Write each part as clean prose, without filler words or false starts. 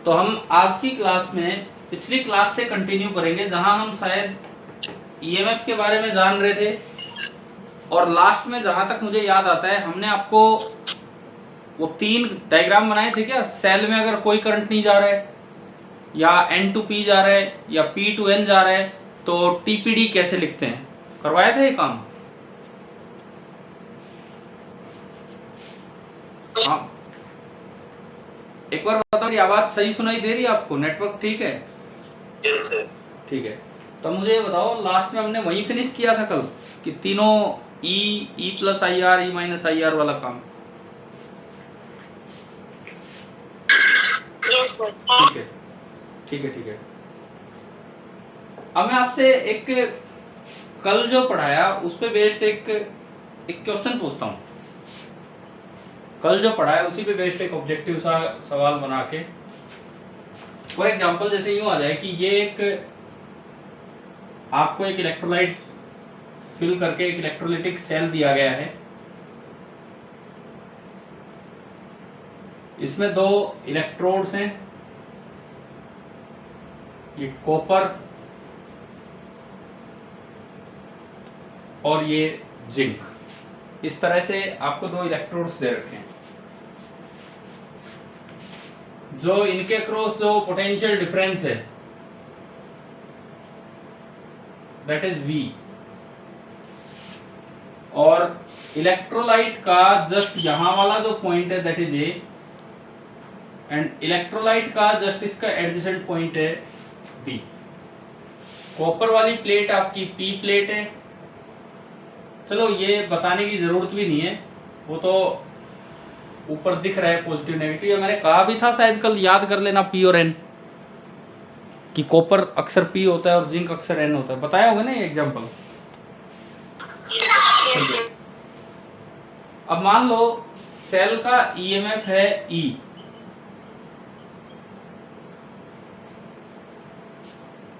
तो हम आज की क्लास में पिछली क्लास से कंटिन्यू करेंगे जहां हम शायद ईएमएफ के बारे में जान रहे थे और लास्ट में जहां तक मुझे याद आता है हमने आपको वो 3 डायग्राम बनाए थे क्या। सेल में अगर कोई करंट नहीं जा रहा है या N to P जा रहा है या P to N जा रहा है तो TPD कैसे लिखते हैं, करवाया था ये काम। हाँ, एक बार बताओ कि आवाज सही सुनाई दे रही है आपको, नेटवर्क ठीक है? Yes sir. ठीक है, तो मुझे ये बताओ लास्ट में हमने वही फिनिश किया था कल कि तीनों E plus I R E minus I are वाला काम। Yes sir. ठीक है ठीक है ठीक है। अब मैं आपसे एक कल जो पढ़ाया उस पे बेस्ड एक क्वेश्चन पूछता हूँ। कल जो पढ़ाया उसी पे बेस्ड एक ऑब्जेक्टिव सा सवाल बना के, फॉर एग्जांपल जैसे यूं आ जाए कि ये एक आपको एक इलेक्ट्रोलाइट फिल करके एक इलेक्ट्रोलाइटिक सेल दिया गया है। इसमें 2 इलेक्ट्रोड्स हैं, ये कॉपर और ये जिंक। इस तरह से आपको 2 इलेक्ट्रोड्स दे रखे हैं। जो इनके अक्रॉस जो पोटेंशियल डिफरेंस है दैट इज V, और इलेक्ट्रोलाइट का जस्ट यहां वाला जो पॉइंट है that is A, and electrolyte का जस्ट इसका एडजेसेंट पॉइंट है B। कॉपर वाली प्लेट आपकी P प्लेट है। चलो ये बताने की जरूरत भी नहीं है, वो तो ऊपर दिख रहा है पॉजिटिव नेगेटिव। या मैंने कहा भी था शायद कल, याद कर लेना P और N कि कॉपर अक्सर P होता है और जिंक अक्सर N होता है। बताया होगा ना ये एग्जांपल। अब मान लो सेल का ईएमएफ है E,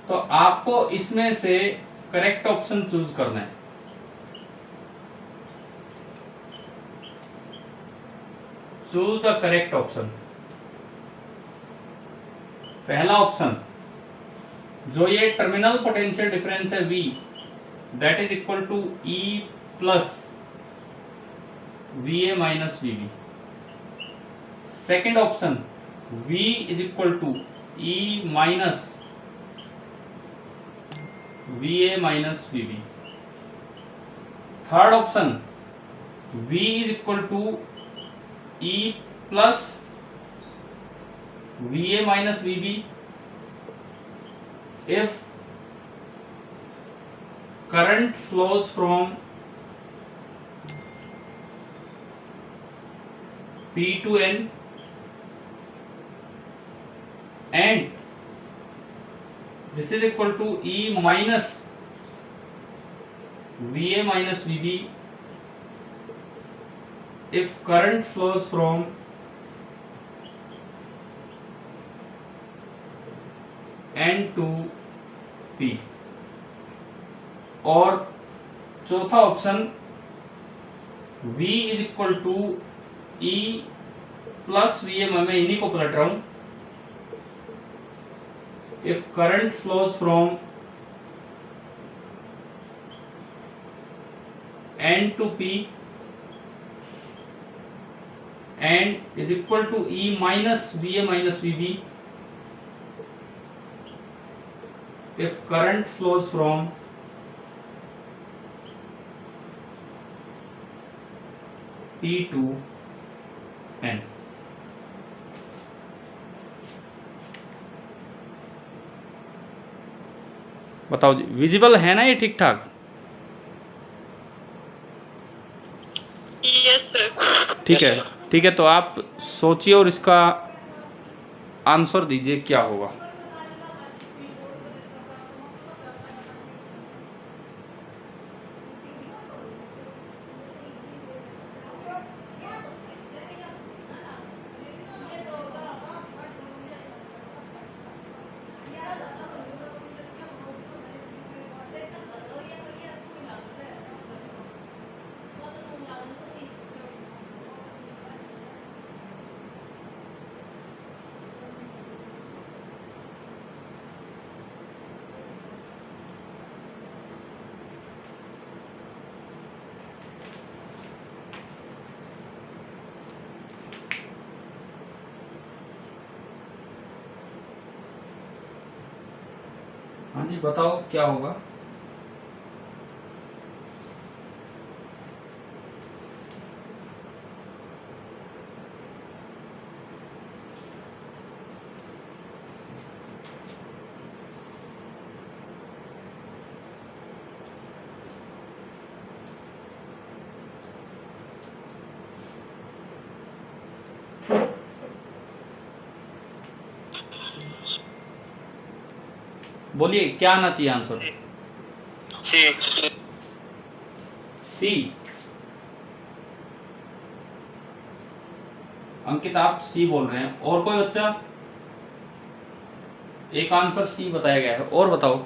तो आपको इसमें से करेक्ट ऑप्शन चूज करना है। Choose the correct option. पहला ऑप्शन, जो ये टर्मिनल पोटेंशियल डिफरेंस है V that is equal to E plus VA minus VB। Second option, V is equal to E minus VA minus VB। Third option, V is equal to E plus VA minus VB if current flows from P to N and this is equal to E minus VA minus VB if current flows from N to P। और चौथा option, V is equal to E plus VA, मैं इन्हीं को पलट रहा हूं, if current flows from N to P and is equal to E minus VA minus VB if current flows from P to N। बताओ जी, visible है ना ये ठीक ठाक? Yes sir. ठीक है ठीक है, तो आप सोचिए और इसका आंसर दीजिए क्या होगा। हाँ जी बताओ क्या होगा। बोलिए क्या आना चाहिए आंसर। सी। सी। अंकित आप सी बोल रहे हैं, और कोई बच्चा? एक आंसर सी बताया गया है, और बताओ।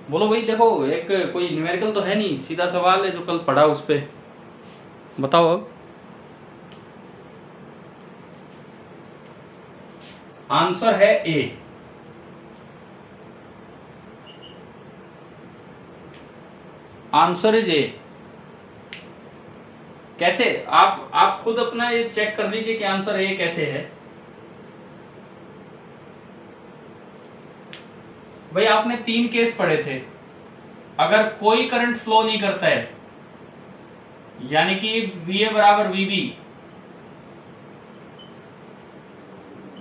बोलो भाई, देखो एक कोई न्यूमेरिकल तो है नहीं, सीधा सवाल है जो कल पढ़ा उस पे। बताओ अब। आंसर है ए। Answer is a. कैसे? आप खुद अपना ये चेक कर लीजिए कि आंसर ए कैसे है। भाई आपने 3 केस पढ़े थे। अगर कोई करंट फ्लो नहीं करता है, यानी कि VA बराबर VB,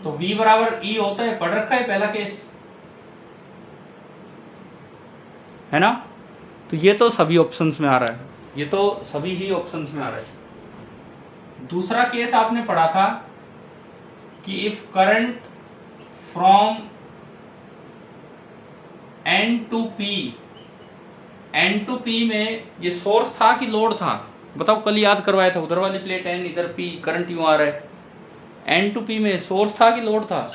तो V बराबर E होता है, पढ़ रखा है पहला केस, है ना? तो ये तो सभी ऑप्शंस में आ रहा है, ये तो सभी ही ऑप्शंस में आ रहा है। दूसरा केस आपने पढ़ा था कि if current from N to P, N to P में ये सोर्स था कि लोड था? बताओ, कल याद करवाया था, उधर वाली प्लेट N, इधर P, करंट यूं आ रहा है। N टू P में सोर्स था कि लोड था?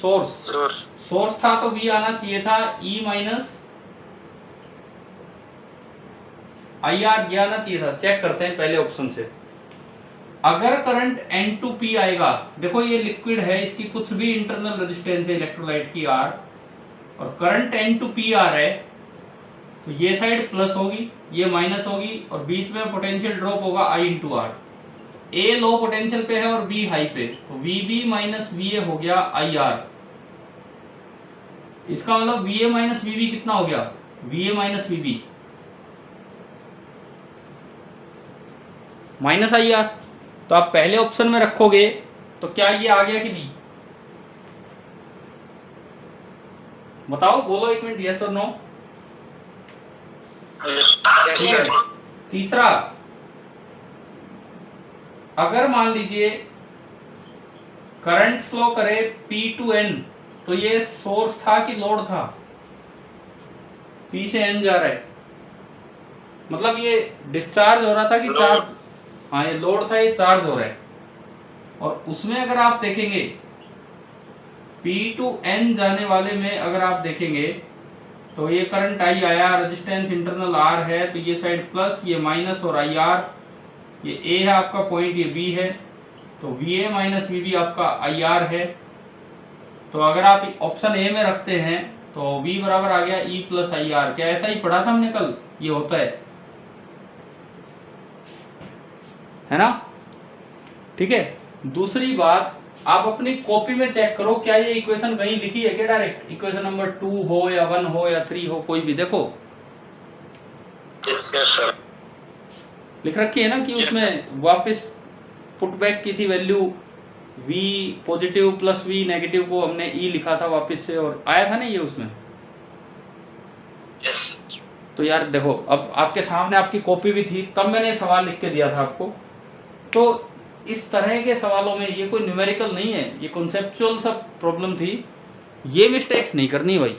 सोर्स था, तो V आना चाहिए था E माइनस IR, ये आना चाहिए था। चेक करते हैं पहले ऑप्शन से। अगर करंट N टू P आएगा, देखो ये लिक्विड है, इसकी कुछ भी इंटरनल रेजिस्टेंस है इलेक्ट्रोलाइट की R, और करंट N टू P आ रहा है, तो ये साइड प्लस होगी, ये माइनस होगी, और बीच में पोटेंशियल ड्रॉप होगा I into R. A low potential पे है और बी हाई पे, तो VB माइनस VA हो गया IR। इसका मतलब VA माइनस VB कितना हो गया? VA minus VB minus IR। तो आप पहले ऑप्शन में रखोगे तो क्या ये आ गया कि नहीं? बताओ, बोलो एक मिनट, यस और नो। ठीक है। तीसरा, अगर मान लीजिए करंट फ्लो करे P टू N, तो ये सोर्स था कि लोड था? P से N जा रहा है, मतलब ये डिस्चार्ज हो रहा था कि चार्ज? हाँ, ये लोड था, ये चार्ज हो रहा है। और उसमें अगर आप देखेंगे P टू N जाने वाले में अगर आप देखेंगे तो ये करंट I आया, रेजिस्टेंस इंटरनल R है, तो ये साइड प्लस, ये माइनस, और IR, ये A है आपका पॉइंट, ये B है, तो VA माइनस VB आपका IR है। तो अगर आप ऑप्शन ए में रखते हैं तो V बराबर आ गया E प्लस IR। क्या ऐसा ही पढ़ा था हमने कल? ये होता है ना? ठीक है। दूसरी बात, आप अपनी कॉपी में चेक करो, क्या ये इक्वेशन कहीं लिखी है क्या? डायरेक्ट इक्वेशन नंबर 2 हो या 1 हो या 3 हो, कोई भी देखो। लिख रखी है ना कि उसमें वापस पुट बैक की थी value, V positive plus V negative को हमने E लिखा था वापस से, और आया था ना ये उसमें। तो यार देखो, अब आपके सामने आपकी कॉपी भी थी, तब मैंने सवाल लिख के दिया था आपको। तो इस तरह के सवालों में ये कोई न्यूमेरिकल नहीं है, ये कॉन्सेप्चुअल सब प्रॉब्लम थी, ये मिस्टेक्स नहीं करनी भाई।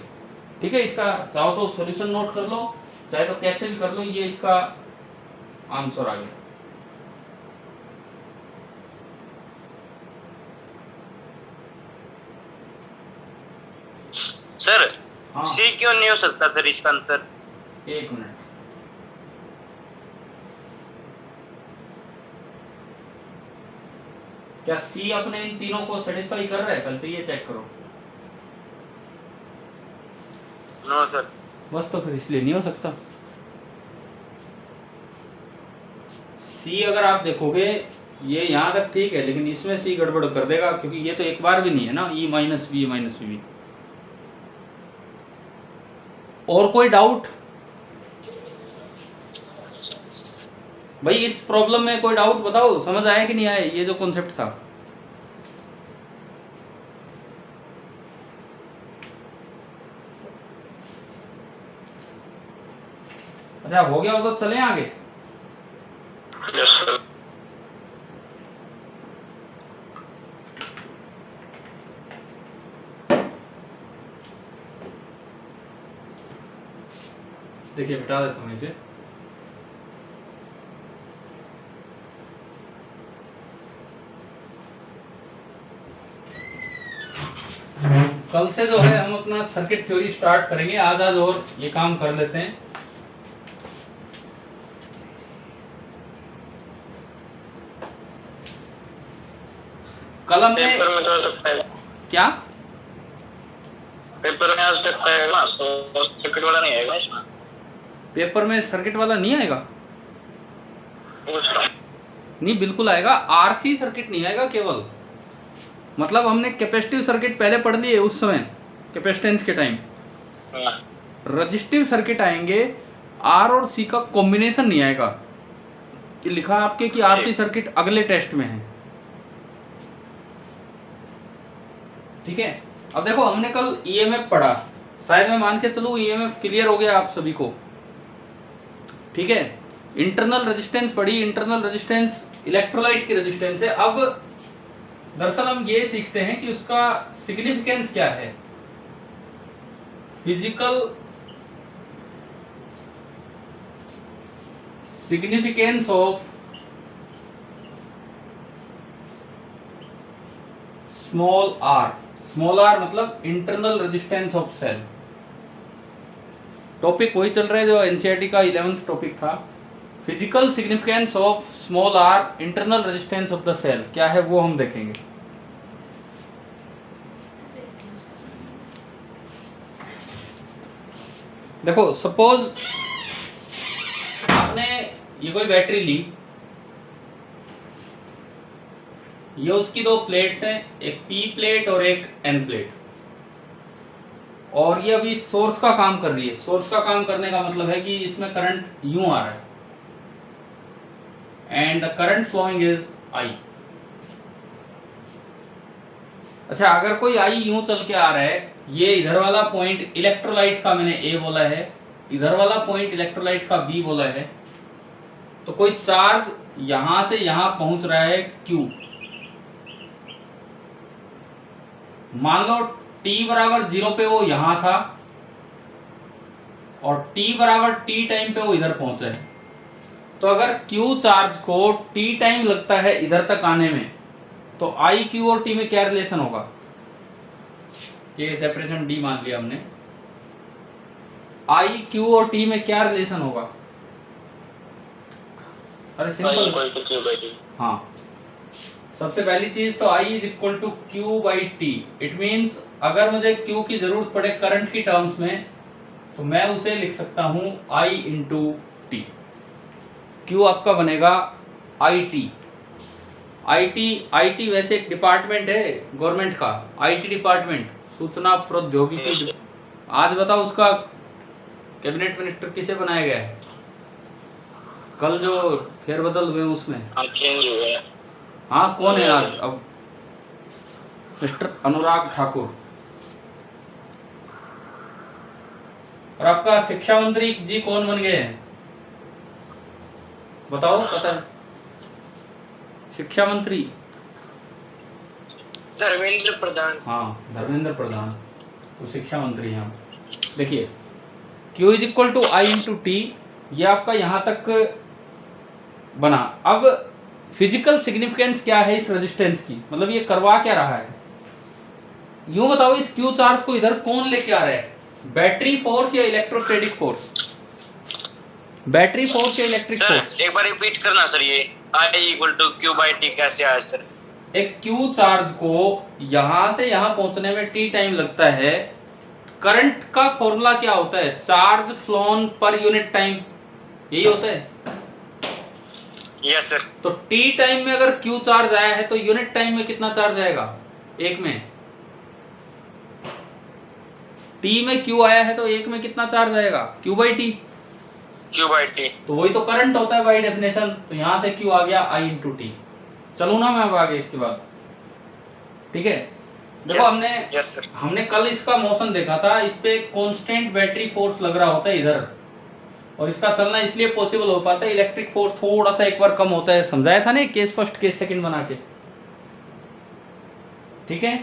ठीक है, इसका चाहो तो सॉल्यूशन नोट कर लो, चाहे तो कैसे भी कर लो, ये इसका आंसर आ गया। सर हाँ। सी क्यों नहीं हो सकता सर इसका आंसर? एक मिनट, क्या सी अपने इन तीनों को सेटिस्फाई कर रहा है? पहले तो ये चेक करो। No sir. बस, तो फिर इसलिए नहीं हो सकता। सी अगर आप देखोगे ये यहाँ तक ठीक है, लेकिन इसमें सी गड़बड़ कर देगा, क्योंकि ये तो एक बार भी नहीं है ना, ई माइनस वी। और कोई डाउट भाई इस प्रॉब्लम में? कोई डाउट बताओ, समझ आया कि नहीं आया ये जो कॉन्सेप्ट था? अच्छा हो गया हो तो चलें आगे। Yes sir. देखिए मिटा देता हूँ इसे। कल से जो है हम अपना सर्किट थ्योरी स्टार्ट करेंगे, आज और ये काम कर लेते हैं। कल हमने पेपर में तो सकता है क्या, पेपर में आ सकता है ना, तो सर्किट वाला नहीं आएगा इसमें। पेपर में सर्किट वाला नहीं आएगा? पूछता हूँ। नहीं बिल्कुल आएगा, आरसी सर्किट नहीं आएगा केवल। मतलब हमने कैपेसिटिव सर्किट पहले पढ़ लिए उस समय, कैपेसिटेंस के टाइम। हाँ। रजिस्टिव सर्किट आएंगे, आर और सी का कॉम्बिनेशन नहीं आएगा। ये लिखा है आपके कि आरसी सर्किट अगले टेस्ट में है, ठीक है। अब देखो हमने कल ईएमएफ पढ़ा, शायद मैं मान के चलूं ईएमएफ क्लियर हो गया आप सभी को, ठीक है। इंटरनल रेजिस्टेंस पढ़ी, इंटरनल रेजिस्टेंस इलेक्ट्रोलाइट की रेजिस्टेंस है। अब दरअसल हम ये सीखते हैं कि उसका सिग्निफिकेंस क्या है, physical significance of small R. Small R मतलब internal resistance of cell. Topic वही चल रहा है जो एनसीईआरटी का 11th टॉपिक था। Physical significance of small R internal resistance of the cell क्या है वो हम देखेंगे। देखो सपोज आपने ये कोई बैटरी ली, ये उसकी दो प्लेट्स हैं, एक पी प्लेट और एक एन प्लेट, और ये अभी सोर्स का काम कर रही है। सोर्स का काम करने का मतलब है कि इसमें करंट यूं आ रहा है and the current following is I. अच्छा अगर कोई आई यूं चल के आ रहा है, ये इधर वाला पॉइंट इलेक्ट्रोलाइट का मैंने ए बोला है, इधर वाला पॉइंट इलेक्ट्रोलाइट का बी बोला है, तो कोई चार्ज यहां से यहां पहुंच रहा है क्यू। मान लो t बराबर 0 पे वो यहां था और t बराबर t टाइम पे वो इधर पहुंचा है। तो अगर q चार्ज को t टाइम लगता है इधर तक आने में, तो I q और t में क्या रिलेशन होगा? ये सेपरेशन d मान लिया हमने। I q और t में क्या रिलेशन होगा? अरे सिंपल। हाँ सबसे पहली चीज तो I is equal to Q by T. It means अगर मुझे Q की जरूरत पड़े करंट की टर्म्स में, तो मैं उसे लिख सकता हूं I इंटू टी। Q आपका बनेगा IT। IT वैसे एक डिपार्टमेंट है गवर्नमेंट का, IT डिपार्टमेंट, सूचना प्रौद्योगिकी। आज बताओ उसका कैबिनेट मिनिस्टर किसे बनाया गया है? कल जो फेरबदल हुए उसमें चेंज हुए। हाँ कौन है आज? अब मिस्टर अनुराग ठाकुर। और आपका शिक्षा मंत्री जी कौन बन गए हैं बताओ? पता है? शिक्षा मंत्री धर्मेंद्र प्रधान। हाँ धर्मेंद्र प्रधान, वो शिक्षा मंत्री हैं। देखिए Q is equal to I into T, ये आपका यहां तक बना। अब फिजिकल सिग्निफिकेंस क्या है इस रेजिस्टेंस की, मतलब ये करवा क्या रहा है? यूं बताओ इस Q चार्ज को इधर कौन लेके आ रहा है? बैटरी फोर्स या इलेक्ट्रोस्टैटिक फोर्स? बैटरी फोर्स या इलेक्ट्रिक फोर्स? एक बार रिपीट करना सर, ये I equal to Q by T कैसे आया सर? एक Q चार्ज को यहां से यहां पहुंचने में T टाइम लगता है। करंट का फॉर्मूला क्या होता है? Charge phloem per unit time, यही होता है। Yes sir. तो टी टाइम में अगर क्यू चार्ज आया है तो यूनिट टाइम में कितना चार्ज आएगा? एक में टी में क्यू आया है तो एक में कितना चार्ज आएगा? Q by T. Q by T. तो वही तो करंट होता है बाई डेफिनेशन। तो यहां से क्यू आ गया आई इंटू टी। चलू ना मैं अब आगे इसके बाद, ठीक है। देखो हमने कल इसका मोशन देखा था, इस पे कांस्टेंट बैटरी फोर्स लग रहा होता है इधर, और इसका चलना इसलिए पॉसिबल हो पाता है, इलेक्ट्रिक फोर्स थोड़ा सा एक बार कम होता है। समझाया था ना केस फर्स्ट केस सेकंड बना के, ठीक है।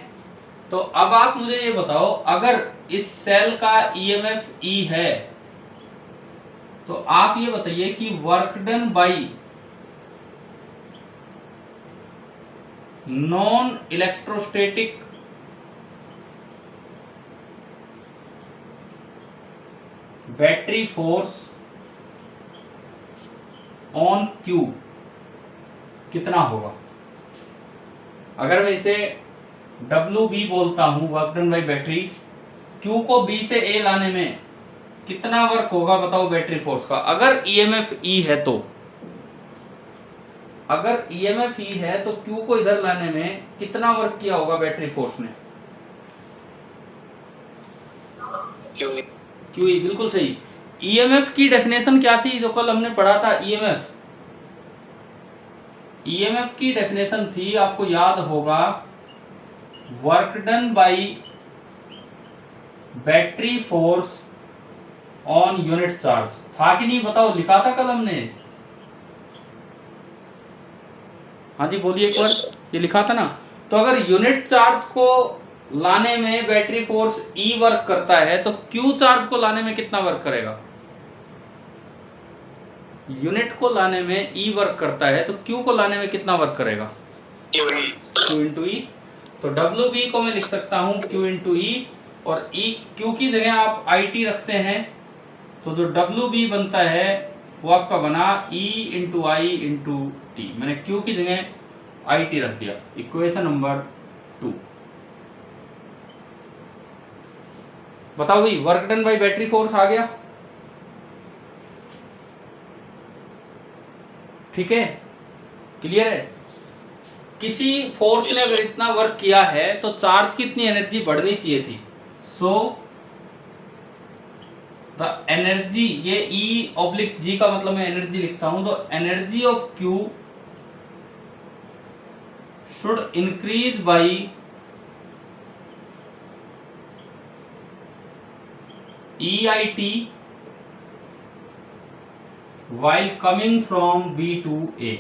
तो अब आप मुझे ये बताओ, अगर इस सेल का ईएमएफ ई है तो आप ये बताइए कि work done by non electrostatic battery force on Q कितना होगा? अगर मैं इसे WB बोलता हूं, work done by battery, Q को B से A लाने में कितना वर्क होगा बताओ बैटरी फोर्स का? अगर ईएमएफ ई है तो, अगर ईएमएफ ई है तो क्यू को इधर लाने में कितना वर्क किया होगा बैटरी फोर्स ने? क्यू ई, बिल्कुल सही। ईएमएफ की डेफिनेशन क्या थी जो कल हमने पढ़ा था? ईएमएफ की डेफिनेशन थी, आपको याद होगा, work done by battery force on unit charge. था कि नहीं बताओ? लिखा था कल हमने। हाँ जी बोलिए एक बार, ये लिखा था ना। तो अगर यूनिट चार्ज को लाने में बैटरी फोर्स ई वर्क करता है तो क्यू चार्ज को लाने में कितना वर्क करेगा? यूनिट को लाने में ई वर्क करता है तो क्यू को लाने में कितना वर्क करेगा? क्यू इंटू ई। तो डब्ल्यू बी को मैं लिख सकता हूं क्यू इंटू ई, और ई क्यू की जगह आप आई टी रखते हैं तो जो डब्ल्यू बी बनता है वो आपका बना E into I into T. मैंने क्यू की जगह आई टी रख दिया। Equation number 2। बताओ भाई, work done by battery force आ गया, ठीक है, क्लियर है। किसी फोर्स ने अगर इतना वर्क किया है तो चार्ज की इतनी एनर्जी बढ़नी चाहिए थी। सो द एनर्जी, ये ई ऑब्लिक जी का मतलब मैं एनर्जी लिखता हूं, तो energy of Q should increase by EIT while coming from B to A,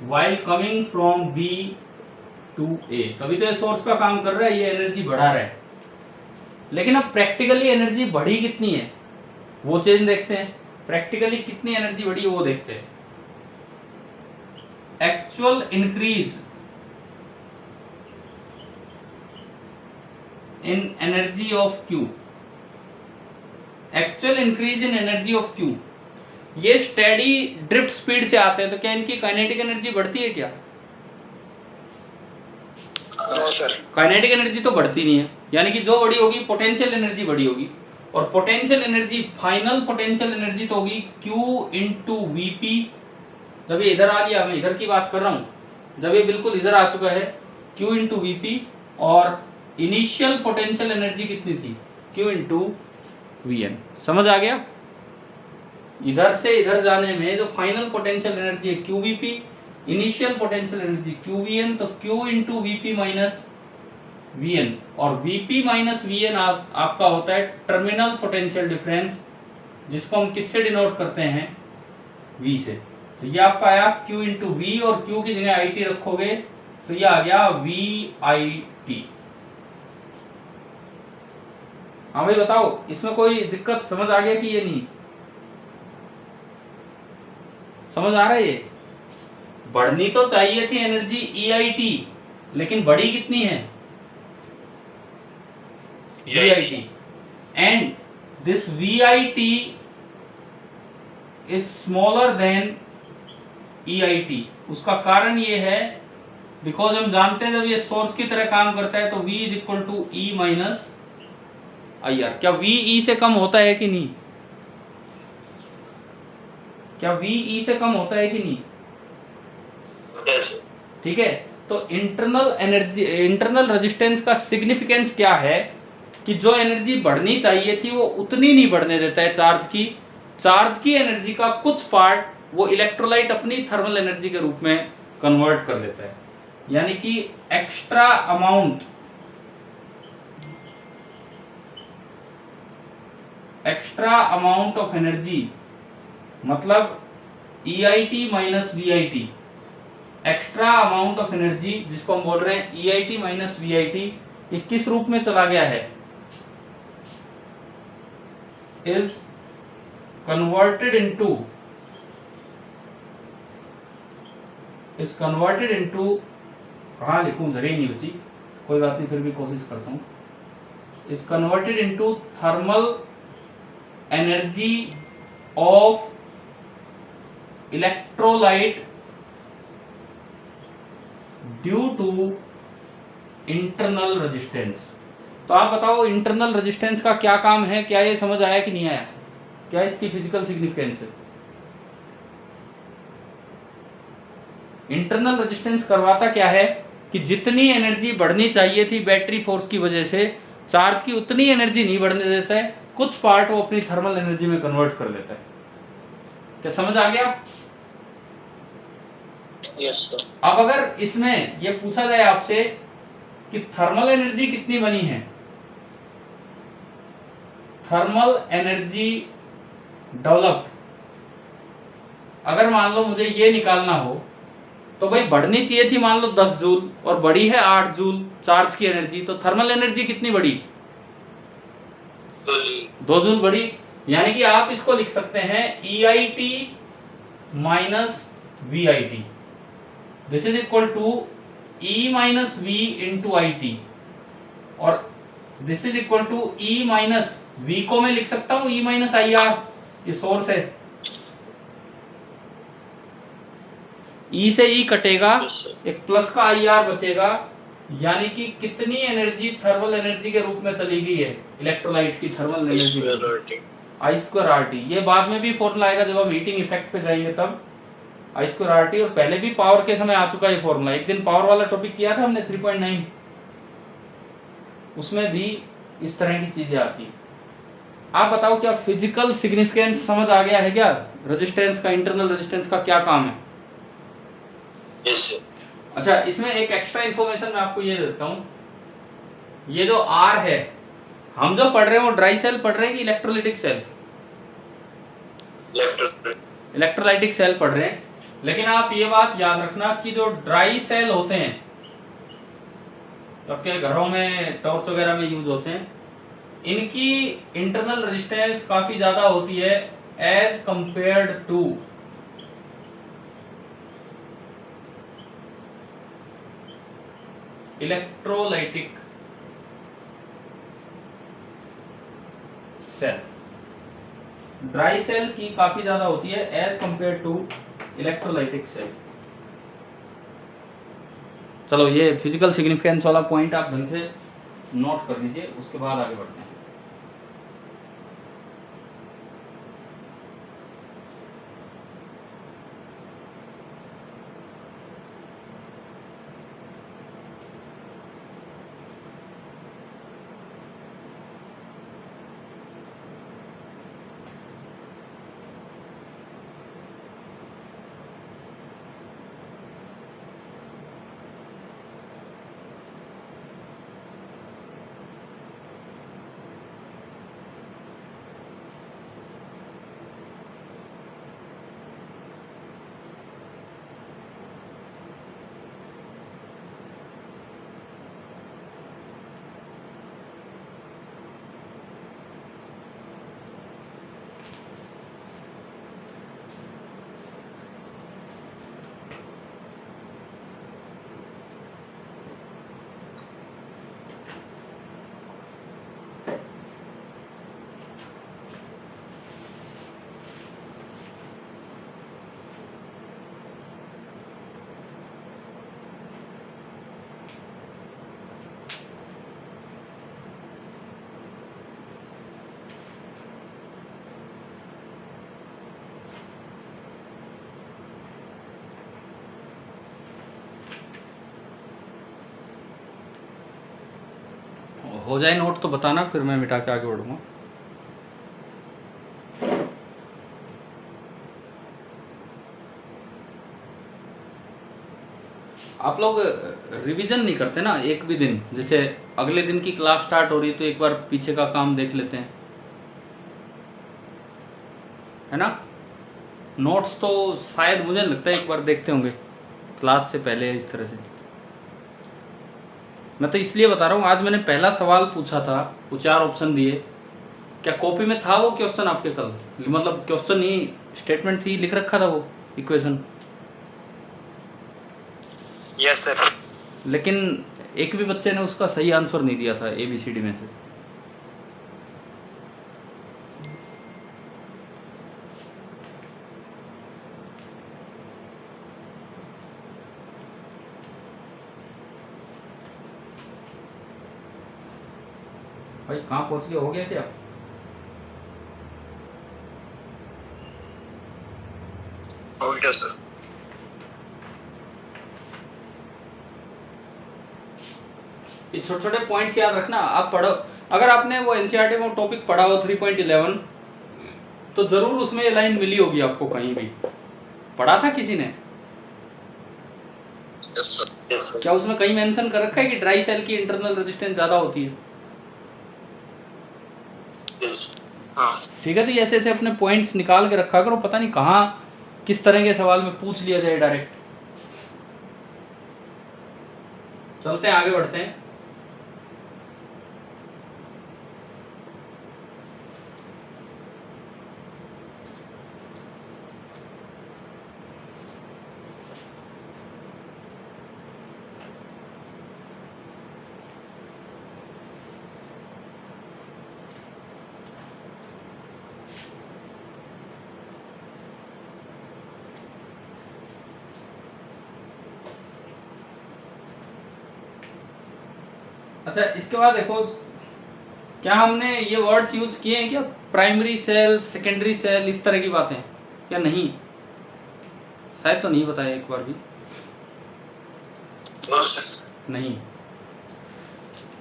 while coming from B to A। तभी तो ये सोर्स का काम कर रहा है, ये एनर्जी बढ़ा रहा है। लेकिन अब प्रैक्टिकली एनर्जी बढ़ी कितनी है वो चेंज देखते हैं। प्रैक्टिकली कितनी एनर्जी बढ़ी है वो देखते हैं। Actual increase in energy of Q, actual increase in energy of Q, ये स्टेडी ड्रिफ्ट स्पीड से आते हैं, तो क्या इनकी काइनेटिक एनर्जी बढ़ती है क्या? नो सर, काइनेटिक एनर्जी तो बढ़ती नहीं है। यानी कि जो बड़ी होगी पोटेंशियल एनर्जी बड़ी होगी, और potential energy, final potential energy तो होगी Q इंटू वीपी। जब ये इधर आ गया, मैं इधर की बात कर रहा हूं, जब ये बिल्कुल इधर आ चुका है Q इंटू वीपी, और इनिशियल पोटेंशियल एनर्जी कितनी थी? Q into VN. समझ आ गया? इधर से इधर जाने में जो फाइनल पोटेंशियल एनर्जी है QVP, initial potential energy QVN, तो Q into VP minus VN, और VP माइनस VN आपका होता है टर्मिनल पोटेंशियल डिफरेंस, जिसको हम किससे डिनोट करते हैं? V से। तो ये आपका आया Q इंटू V, और Q की जगह IT रखोगे तो ये आ गया VIT। हाँ भाई बताओ, इसमें कोई दिक्कत समझ आ गया कि ये नहीं समझ आ रहा है? ये बढ़नी तो चाहिए थी एनर्जी EIT, लेकिन बढ़ी कितनी है? VIT, and this VIT is smaller than EIT। उसका कारण ये है बिकॉज हम जानते हैं जब ये सोर्स की तरह काम करता है तो V is equal to E minus IR। क्या V E से कम होता है कि नहीं? क्या वी ई से कम होता है कि नहीं? Yes. ठीक है, तो इंटरनल रेजिस्टेंस का सिग्निफिकेंस क्या है कि जो एनर्जी बढ़नी चाहिए थी वो उतनी नहीं बढ़ने देता है चार्ज की एनर्जी का कुछ पार्ट वो इलेक्ट्रोलाइट अपनी थर्मल एनर्जी के रूप में कन्वर्ट कर देता है, यानी कि एक्स्ट्रा अमाउंट ऑफ एनर्जी, मतलब EIT minus VIT, extra amount of energy जिसको हम बोल रहे हैं EIT माइनस VIT, ये किस रूप में चला गया है? इज कन्वर्टेड इनटू कहाँ लिखूं, जगह ही नहीं बची, कोई बात नहीं फिर भी कोशिश करता हूं। Is converted into thermal energy of electrolyte due to internal resistance. तो आप बताओ इंटरनल रेजिस्टेंस का क्या काम है, क्या ये समझ आया कि नहीं आया, क्या इसकी फिजिकल सिग्निफिकेंस है? इंटरनल रेजिस्टेंस करवाता क्या है कि जितनी एनर्जी बढ़नी चाहिए थी बैटरी फोर्स की वजह से चार्ज की उतनी एनर्जी नहीं बढ़ने देता है, कुछ पार्ट वो अपनी थर्मल एनर्जी में कन्वर्ट कर देता है। क्या समझ आ गया? Yes, sir. अब अगर इसमें ये पूछा जाए आपसे कि थर्मल एनर्जी कितनी बनी है, थर्मल एनर्जी डेवलप, अगर मान लो मुझे ये निकालना हो तो भाई बढ़नी चाहिए थी मान लो 10 जूल और बढ़ी है 8 जूल चार्ज की एनर्जी, तो थर्मल एनर्जी कितनी बढ़ी? 2 जूल बढ़ी। यानी कि आप इसको लिख सकते हैं EIT minus VIT, this is equal to E minus V into IT, और this is equal to E minus V को मैं लिख सकता हूं E माइनस IR, ये सोर्स है, E से E कटेगा, एक प्लस का IR बचेगा, यानी कि कितनी एनर्जी थर्मल एनर्जी के रूप में चली गई है इलेक्ट्रोलाइट की थर्मल एनर्जी, I²RT। ये बाद में भी फॉर्मूला आएगा जब हम हीटिंग इफेक्ट पे जाएंगे तब, I²RT, और पहले भी पावर के समय आ चुका है ये फॉर्मूला, एक दिन पावर वाला टॉपिक किया था हमने 3.9, उसमें भी इस तरह की चीजें आती है। आप बताओ क्या फिजिकल सिग्निफिकेंस समझ आ गया है क्या रेजिस्टेंस का, इंटरनल रेजिस्टेंस का क्या काम है? Yes, sir. अच्छा, इसमें एक एक्स्ट्रा इन्फॉर्मेशन मैं आपको ये देता हूँ, ये जो R है हम जो पढ़ रहे हैं वो ड्राई सेल पढ़ रहे हैं कि इलेक्ट्रोलाइटिक सेल? इलेक्ट्रोलाइटिक सेल पढ़ रहे हैं, लेकिन आप ये बात याद रखना कि जो ड्राई सेल होते हैं जो आपके घरों में टॉर्च वगैरह में यूज होते हैं, इनकी इंटरनल रेजिस्टेंस काफी ज्यादा होती है as compared to electrolytic cell. Dry cell की काफी ज्यादा होती है as compare to electrolytic cell. चलो ये फिजिकल सिग्निफिकेंस वाला पॉइंट आप ढंग से नोट कर लीजिए, उसके बाद आगे बढ़ते हैं। हो जाए नोट तो बताना, फिर मैं मिटा के आगे बढ़ूंगा। आप लोग रिवीजन नहीं करते ना एक भी दिन, जैसे अगले दिन की क्लास स्टार्ट हो रही तो एक बार पीछे का काम देख लेते हैं, है ना। नोट्स तो शायद मुझे लगता है एक बार देखते होंगे क्लास से पहले इस तरह से। मैं तो इसलिए बता रहा हूँ, आज मैंने पहला सवाल पूछा था, वो 4 ऑप्शन दिए, क्या कॉपी में था वो क्वेश्चन आपके कल? मतलब क्वेश्चन ही स्टेटमेंट थी, लिख रखा था वो इक्वेशन। Yes sir. लेकिन एक भी बच्चे ने उसका सही आंसर नहीं दिया था ABCD में से। भाई कहाँ पहुंच गए, हो गया क्या? हो गया सर। ये छोटे छोटे पॉइंट्स याद रखना। आप पढ़ो, अगर आपने वो NCERT में टॉपिक पढ़ा हो 3.11 तो जरूर उसमें ये लाइन मिली होगी आपको, कहीं भी पढ़ा था किसी ने? Yes sir. क्या उसमें कहीं मेंशन कर रखा है कि ड्राई सेल की इंटरनल रेजिस्टेंस ज्यादा होती है? हाँ ठीक है, तो ये ऐसे ऐसे अपने पॉइंट्स निकाल के रखा करो, पता नहीं कहाँ किस तरह के सवाल में पूछ लिया जाए डायरेक्ट। चलते हैं, आगे बढ़ते हैं। अच्छा, इसके बाद देखो, क्या हमने ये वर्ड्स यूज किए हैं क्या, प्राइमरी सेल, सेकेंडरी सेल, इस तरह की बातें, या नहीं? शायद तो नहीं बताया एक बार भी, नहीं।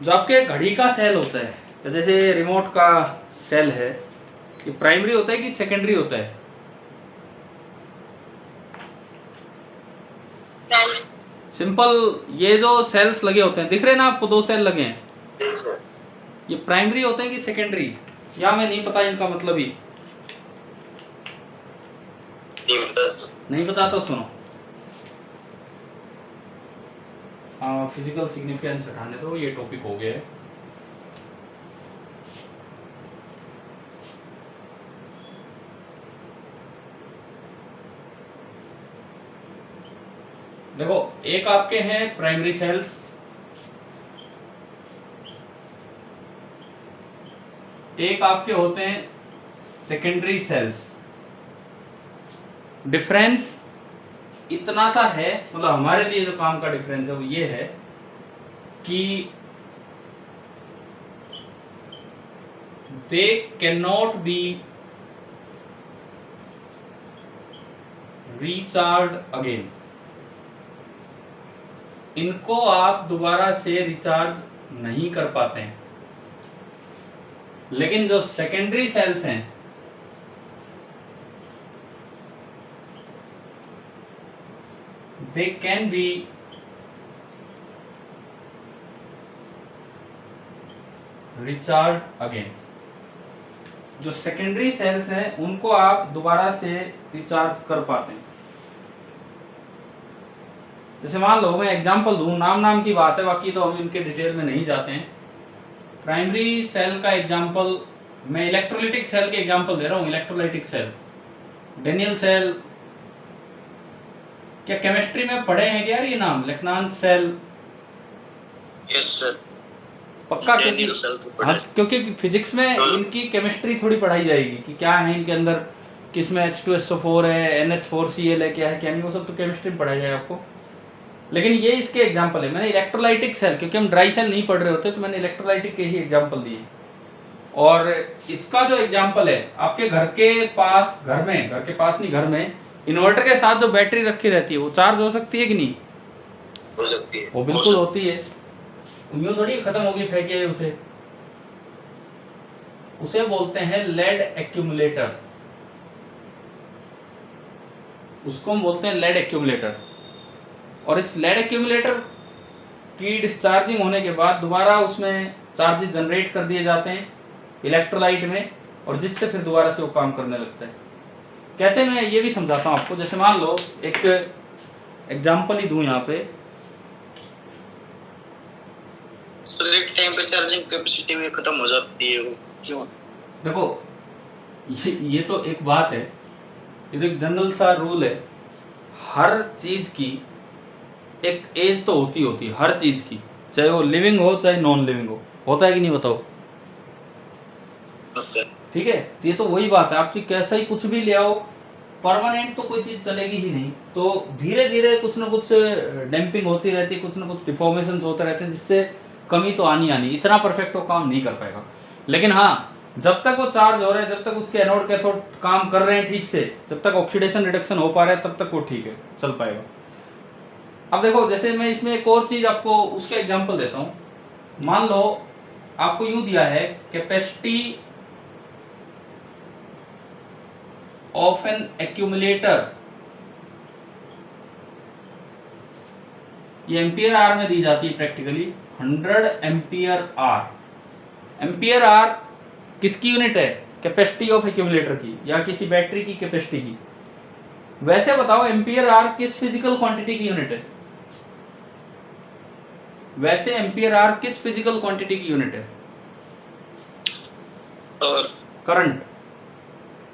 जो आपके घड़ी का सेल होता है, या जैसे रिमोट का सेल है, ये प्राइमरी होता है कि सेकेंडरी होता है? सिंपल, ये जो सेल्स लगे होते हैं, दिख रहे हैं ना आपको, 2 सेल लगे हैं, ये प्राइमरी होते हैं कि सेकेंडरी? या मैं नहीं पता इनका मतलब ही नहीं पता, तो सुनो। फिजिकल सिग्निफिकेंस हटाने दो, ये टॉपिक हो गया है। देखो, एक आपके हैं प्राइमरी सेल्स, एक आपके होते हैं सेकेंडरी सेल्स। डिफरेंस इतना सा है, मतलब हमारे लिए जो काम का डिफरेंस है वो ये है कि they can not be recharge again. इनको आप दोबारा से रिचार्ज नहीं कर पाते हैं। लेकिन जो सेकेंडरी सेल्स हैं, they can be recharged again। जो सेकेंडरी सेल्स हैं उनको आप दोबारा से रिचार्ज कर पाते हैं। जैसे मान लो, मैं एग्जांपल दूं, नाम की बात है, बाकी तो हम इनके डिटेल में नहीं जाते हैं। प्राइमरी सेल का एग्जांपल, मैं इलेक्ट्रोलाइटिक सेल के एग्जांपल दे रहा हूं। इलेक्ट्रोलाइटिक सेल, डेनियल सेल, क्या केमिस्ट्री में पढ़े हैं क्या यार ये नाम, लेक्नान सेल? Yes sir. पक्का? क्योंकि फिजिक्स में इनकी केमिस्ट्री थोड़ी पढ़ाई जाएगी कि क्या है इनके अंदर, किसमें H2SO4 है, NH4Cl है, क्या है क्या नहीं, वो सब तो केमिस्ट्री में पढ़ाया जाएगा आपको। लेकिन ये इसके एग्जाम्पल है। मैंने इलेक्ट्रोलाइटिक सेल, क्योंकि हम ड्राई सेल नहीं पढ़ रहे होते, तो मैंने इलेक्ट्रोलाइटिक के ही एग्जाम्पल दिए। और इसका जो एग्जाम्पल है, आपके घर के पास, घर में इन्वर्टर के साथ जो बैटरी रखी रहती है, वो चार्ज हो सकती है कि नहीं? हो सकती है। वो बिल्कुल होती है। यूँ थोड़ी खत्म होगी फेंके उसे, उसे बोलते हैं लेड एक्यूमुलेटर, उसको हम बोलते हैं लेड एक्यूमुलेटर। और इस लेड एक्यूमुलेटर की डिस्चार्जिंग होने के बाद दोबारा उसमें चार्जेस जनरेट कर दिए जाते हैं इलेक्ट्रोलाइट में, और जिससे फिर दोबारा से वो काम करने लगता है। कैसे, मैं ये भी समझाता हूँ आपको। जैसे मान लो एक एग्जांपल ही दूं यहाँ पे, तो एक टाइम पे चार्जिंग कैपेसिटी भी खत्म हो जाती है, वो क्यों? देखो ये तो एक बात है, ये तो एक जनरल सा रूल है। हर चीज की एक एज तो होती है, हर चीज की, चाहे वो लिविंग हो चाहे नॉन लिविंग हो। होता है कि नहीं बताओ? ठीक है, तो ये तो वही बात है, आप कैसा ही कुछ भी ले आओ, परमानेंट तो कोई चीज चलेगी ही नहीं। तो धीरे धीरे कुछ ना कुछ डैम्पिंग होती रहती है, कुछ ना कुछ डिफॉर्मेशन होते रहते हैं, जिससे कमी तो आनी, इतना परफेक्ट वो काम नहीं कर पाएगा। लेकिन हाँ, जब तक वो चार्ज हो रहा है, जब तक उसके एनोड कैथोड काम कर रहे हैं ठीक से, जब तक ऑक्सीडेशन रिडक्शन हो पा रहा है, तब तक वो ठीक है, चल पाएगा। अब देखो, जैसे मैं इसमें एक और चीज आपको उसका एग्जांपल देता हूं। मान लो आपको यूं दिया है कैपेसिटी ऑफ एन एक्यूमुलेटर, ये एम्पियर आर में दी जाती है practically, 100 ampere hour. Ampere hour किसकी यूनिट है? कैपेसिटी ऑफ एक्यूमुलेटर की, या किसी बैटरी की कैपेसिटी की। वैसे बताओ एम्पियर आर किस फिजिकल क्वांटिटी की यूनिट है? वैसे एम्पियर आर किस फिजिकल क्वांटिटी की यूनिट है? करंट।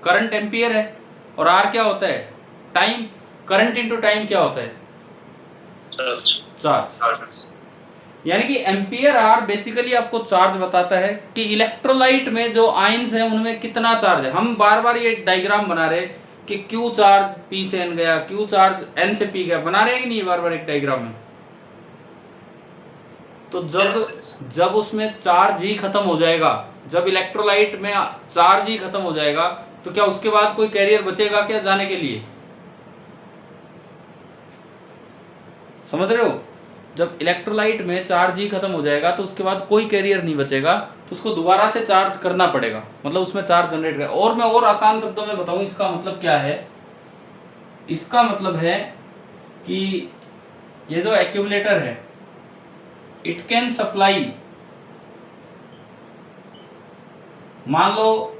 करंट एम्पियर है, और आर क्या होता है? टाइम। करंट इनटू टाइम क्या होता है? चार्ज। यानी कि एम्पियर आर बेसिकली आपको चार्ज बताता है कि इलेक्ट्रोलाइट में जो आयंस हैं उनमें कितना चार्ज है। हम बार बार ये डायग्राम बना रहे कि क्यू चार्ज पी से एन गया, क्यू चार्ज एन से पी गया, बना रहे हैं कि नहीं बार बार एक डायग्राम में? तो जब उसमें चार्ज ही खत्म हो जाएगा, जब इलेक्ट्रोलाइट में चार्ज ही खत्म हो जाएगा, तो क्या उसके बाद कोई कैरियर बचेगा क्या जाने के लिए? समझ रहे हो? जब इलेक्ट्रोलाइट में चार्ज ही खत्म हो जाएगा तो उसके बाद कोई कैरियर नहीं बचेगा, तो उसको दोबारा से चार्ज करना पड़ेगा, मतलब उसमें चार्ज जनरेट करेगा। और मैं और आसान शब्दों में बताऊं इसका मतलब क्या है। इसका मतलब है कि ये जो एक्यूमुलेटर है, इट कैन सप्लाई, मान लो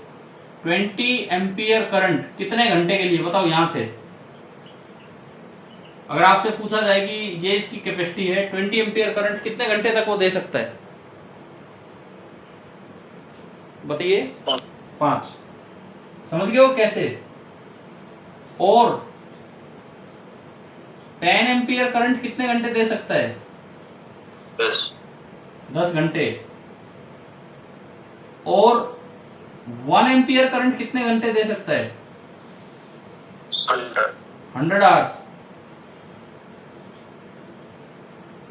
20 एम्पियर करंट कितने घंटे के लिए? बताओ यहां से अगर आपसे पूछा जाए कि ये इसकी कैपेसिटी है, 20 एम्पियर करंट कितने घंटे तक वो दे सकता है? बताइए। 5। समझ गए हो कैसे? और 10 एम्पियर करंट कितने घंटे दे सकता है? 10 घंटे। और 1 एम्पियर करंट कितने घंटे दे सकता है? 100 आवर्स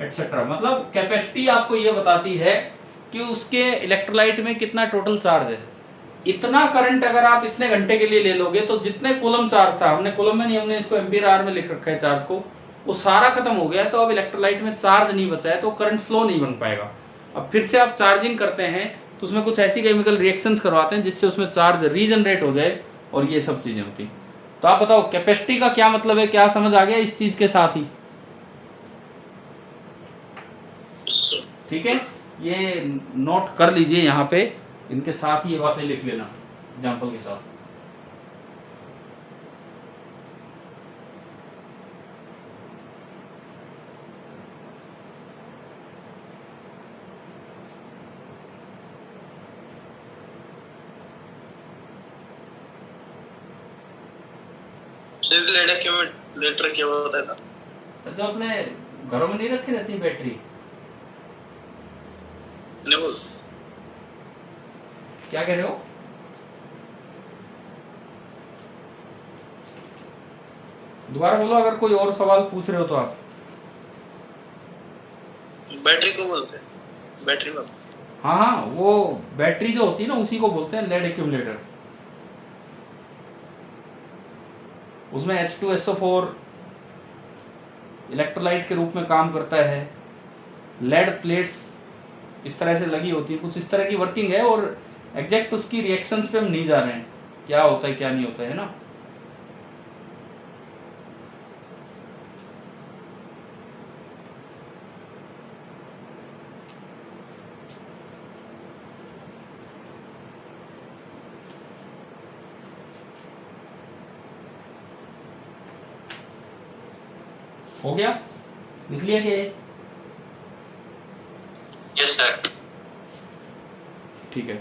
एटसेट्रा। मतलब कैपेसिटी आपको ये बताती है कि उसके इलेक्ट्रोलाइट में कितना टोटल चार्ज है। इतना करंट अगर आप इतने घंटे के लिए ले लोगे तो जितने कूलम चार्ज था, हमने कूलम में नहीं, हमने इसको एम्पियर आवर में लिख रखा है चार्ज को, वो सारा खत्म हो गया। तो अब इलेक्ट्रोलाइट में चार्ज नहीं बचा है, तो करंट फ्लो नहीं बन पाएगा। अब फिर से आप चार्जिंग करते हैं तो उसमें कुछ ऐसी केमिकल रिएक्शंस करवाते हैं जिससे उसमें चार्ज रीजनरेट हो जाए, और ये सब चीजें होती। तो आप बताओ कैपेसिटी का क्या मतलब है? क्या समझ आ गया इस चीज के साथ ही? ठीक है, ये नोट कर लीजिए यहाँ पे, इनके साथ ही ये बातें लिख लेना एग्जाम्पल के साथ। लेटर क्या होता है? जो अपने घरों में नहीं रखी रहती बैटरी, नहीं, क्या कह रहे हो? दोबारा बोलो अगर कोई और सवाल पूछ रहे हो तो आप। बैटरी को बोलते हैं, बैटरी में। हाँ हाँ, वो बैटरी जो होती है ना उसी को बोलते हैं लेड एक्यूमुलेटर। उसमें H2SO4 इलेक्ट्रोलाइट के रूप में काम करता है। लेड प्लेट्स इस तरह से लगी होती है, कुछ इस तरह की वर्किंग है। और एग्जैक्ट उसकी रिएक्शंस पे हम नहीं जा रहे हैं, क्या होता है क्या नहीं होता है ना। हो गया, लिख लिया क्या ये? Yes sir. ठीक है।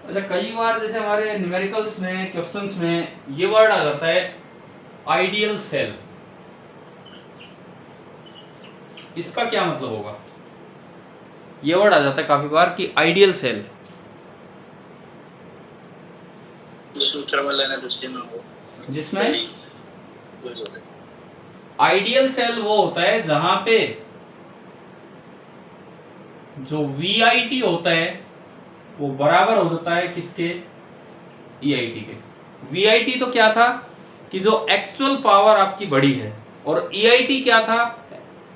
अच्छा, कई बार जैसे हमारे न्यूमेरिकल्स में क्वेश्चंस में ये वर्ड आ जाता है आइडियल सेल, इसका क्या मतलब होगा? ये वर्ड आ जाता है काफी बार कि आइडियल सेल, सूत्र में लेना दूसरे में हो, जिसमें आइडियल सेल वो होता है जहां पे जो VIT होता है वो बराबर हो जाता है किसके? EIT के। VIT तो क्या था कि जो एक्चुअल पावर आपकी बड़ी है, और EIT क्या था?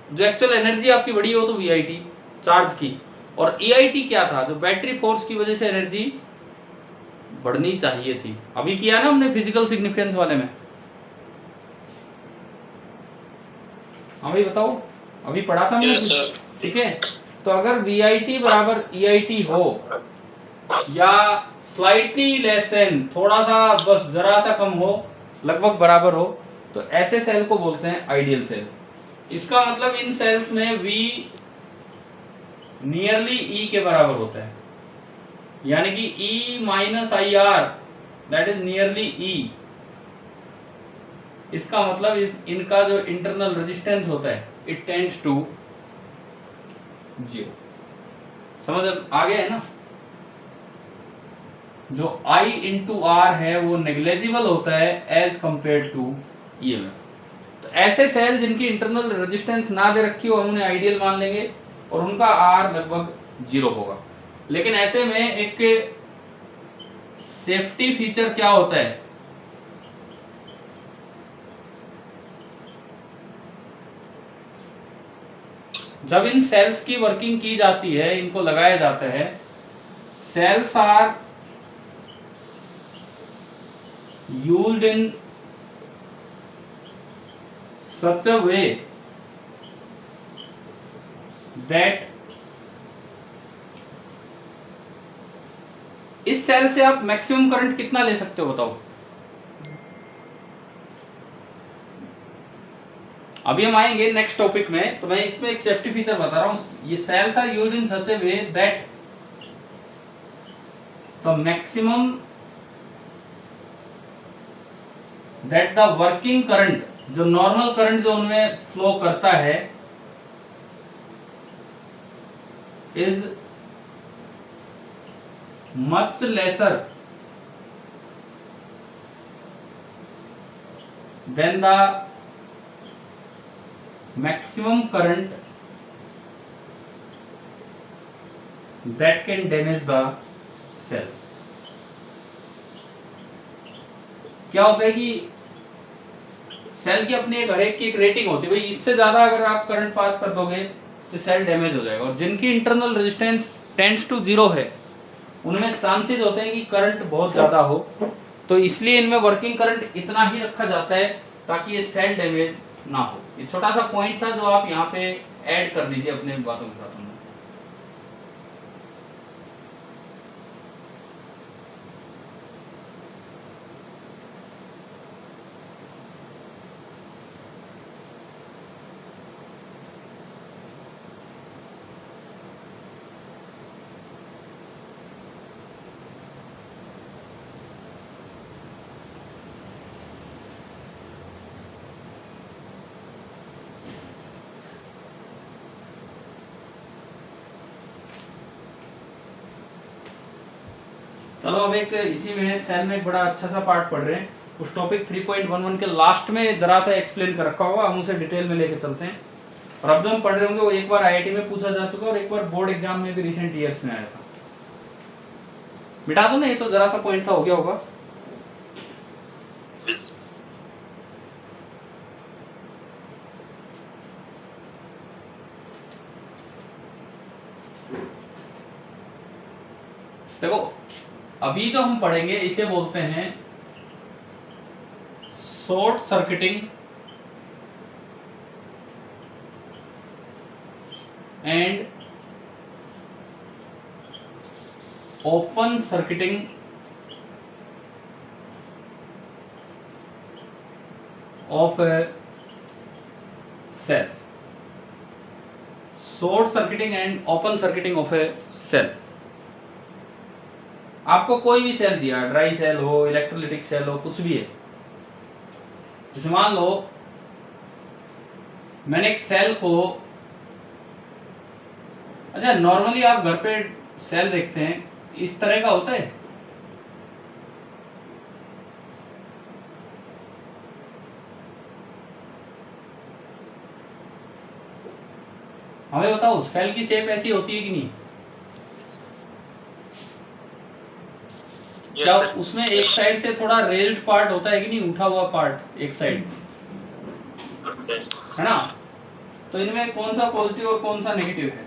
जो एक्चुअल एनर्जी आपकी बड़ी हो तो VIT चार्ज की, और EIT क्या था? जो बैटरी फोर्स की वजह से एनर्जी बढ़नी चाहिए थी। अभी किया ना हमने फिजिकल सिग्निफिकेंस वाले में। हाँ भाई बताओ, अभी पढ़ा था हमने, ठीक है। तो अगर VIT बराबर EIT हो या स्लाइटली लेस देन, थोड़ा सा बस जरा सा कम हो, लगभग बराबर हो, तो ऐसे सेल को बोलते हैं आइडियल सेल। इसका मतलब इन सेल्स में V नियरली E के बराबर होता है, यानी कि E minus IR that is nearly E। इसका मतलब इनका जो इंटरनल रेजिस्टेंस होता है इट टेंड्स टू 0। समझ आ गया है ना? जो I इंटू R है वो नेग्लेजिबल होता है एज कंपेयर टू EMF। तो ऐसे सेल जिनकी इंटरनल रेजिस्टेंस ना दे रखी हो उन्हें आइडियल मान लेंगे और उनका R लगभग 0 होगा। लेकिन ऐसे में एक सेफ्टी फीचर क्या होता है? जब इन सेल्स की वर्किंग की जाती है, इनको लगाया जाता है, cells are used in such a way that इस सेल से आप मैक्सिमम करंट कितना ले सकते हो बताओ? अभी हम आएंगे नेक्स्ट टॉपिक में, तो मैं इसमें एक सेफ्टी फीचर बता रहा हूं। ये cells are used in such a way that the maximum that the working current, जो नॉर्मल करंट जो उनमें फ्लो करता है, is much lesser than the maximum current that can damage the cells। क्या होता है कि सेल की अपनी एक हर एक की एक रेटिंग होती है, भाई इससे ज्यादा अगर आप करंट पास कर दोगे तो सेल डैमेज हो जाएगा। और जिनकी इंटरनल रेजिस्टेंस टेंड्स टू 0 है उनमें चांसेस होते हैं कि करंट बहुत ज्यादा हो, तो इसलिए इनमें वर्किंग करंट इतना ही रखा जाता है ताकि ये सेल डैमेज ना हो। ये छोटा सा पॉइंट था जो आप यहाँ पे ऐड कर दीजिए अपने बातों के साथ। चलो अब एक इसी में सेल में एक बड़ा अच्छा सा पार्ट पढ़ रहे हैं, उस टॉपिक 3.11 के लास्ट में जरा सा एक्सप्लेन कर रखा होगा, हम उसे डिटेल में लेके चलते हैं। और अब जो हम पढ़ रहे होंगे वो एक बार IIT में पूछा जा चुका है और एक बार बोर्ड एग्जाम में भी रिसेंट ईयर्स में आया था। मिटा दो ना, ये तो जरा सा पॉइंट था, हो गया होगा। देखो अभी जो हम पढ़ेंगे इसे बोलते हैं short circuiting and open circuiting of a cell. Short circuiting and open circuiting of a cell. आपको कोई भी सेल दिया, ड्राई सेल हो, इलेक्ट्रोलिटिक सेल हो, कुछ भी है। जैसे मान लो मैंने एक सेल को, अच्छा नॉर्मली आप घर पे सेल देखते हैं इस तरह का होता है, हमें बताओ सेल की शेप ऐसी होती है कि नहीं? क्या उसमें एक साइड से थोड़ा रेज्ड पार्ट होता है कि नहीं, उठा हुआ पार्ट एक साइड, है ना? तो इनमें कौन सा पॉजिटिव और कौन सा नेगेटिव है?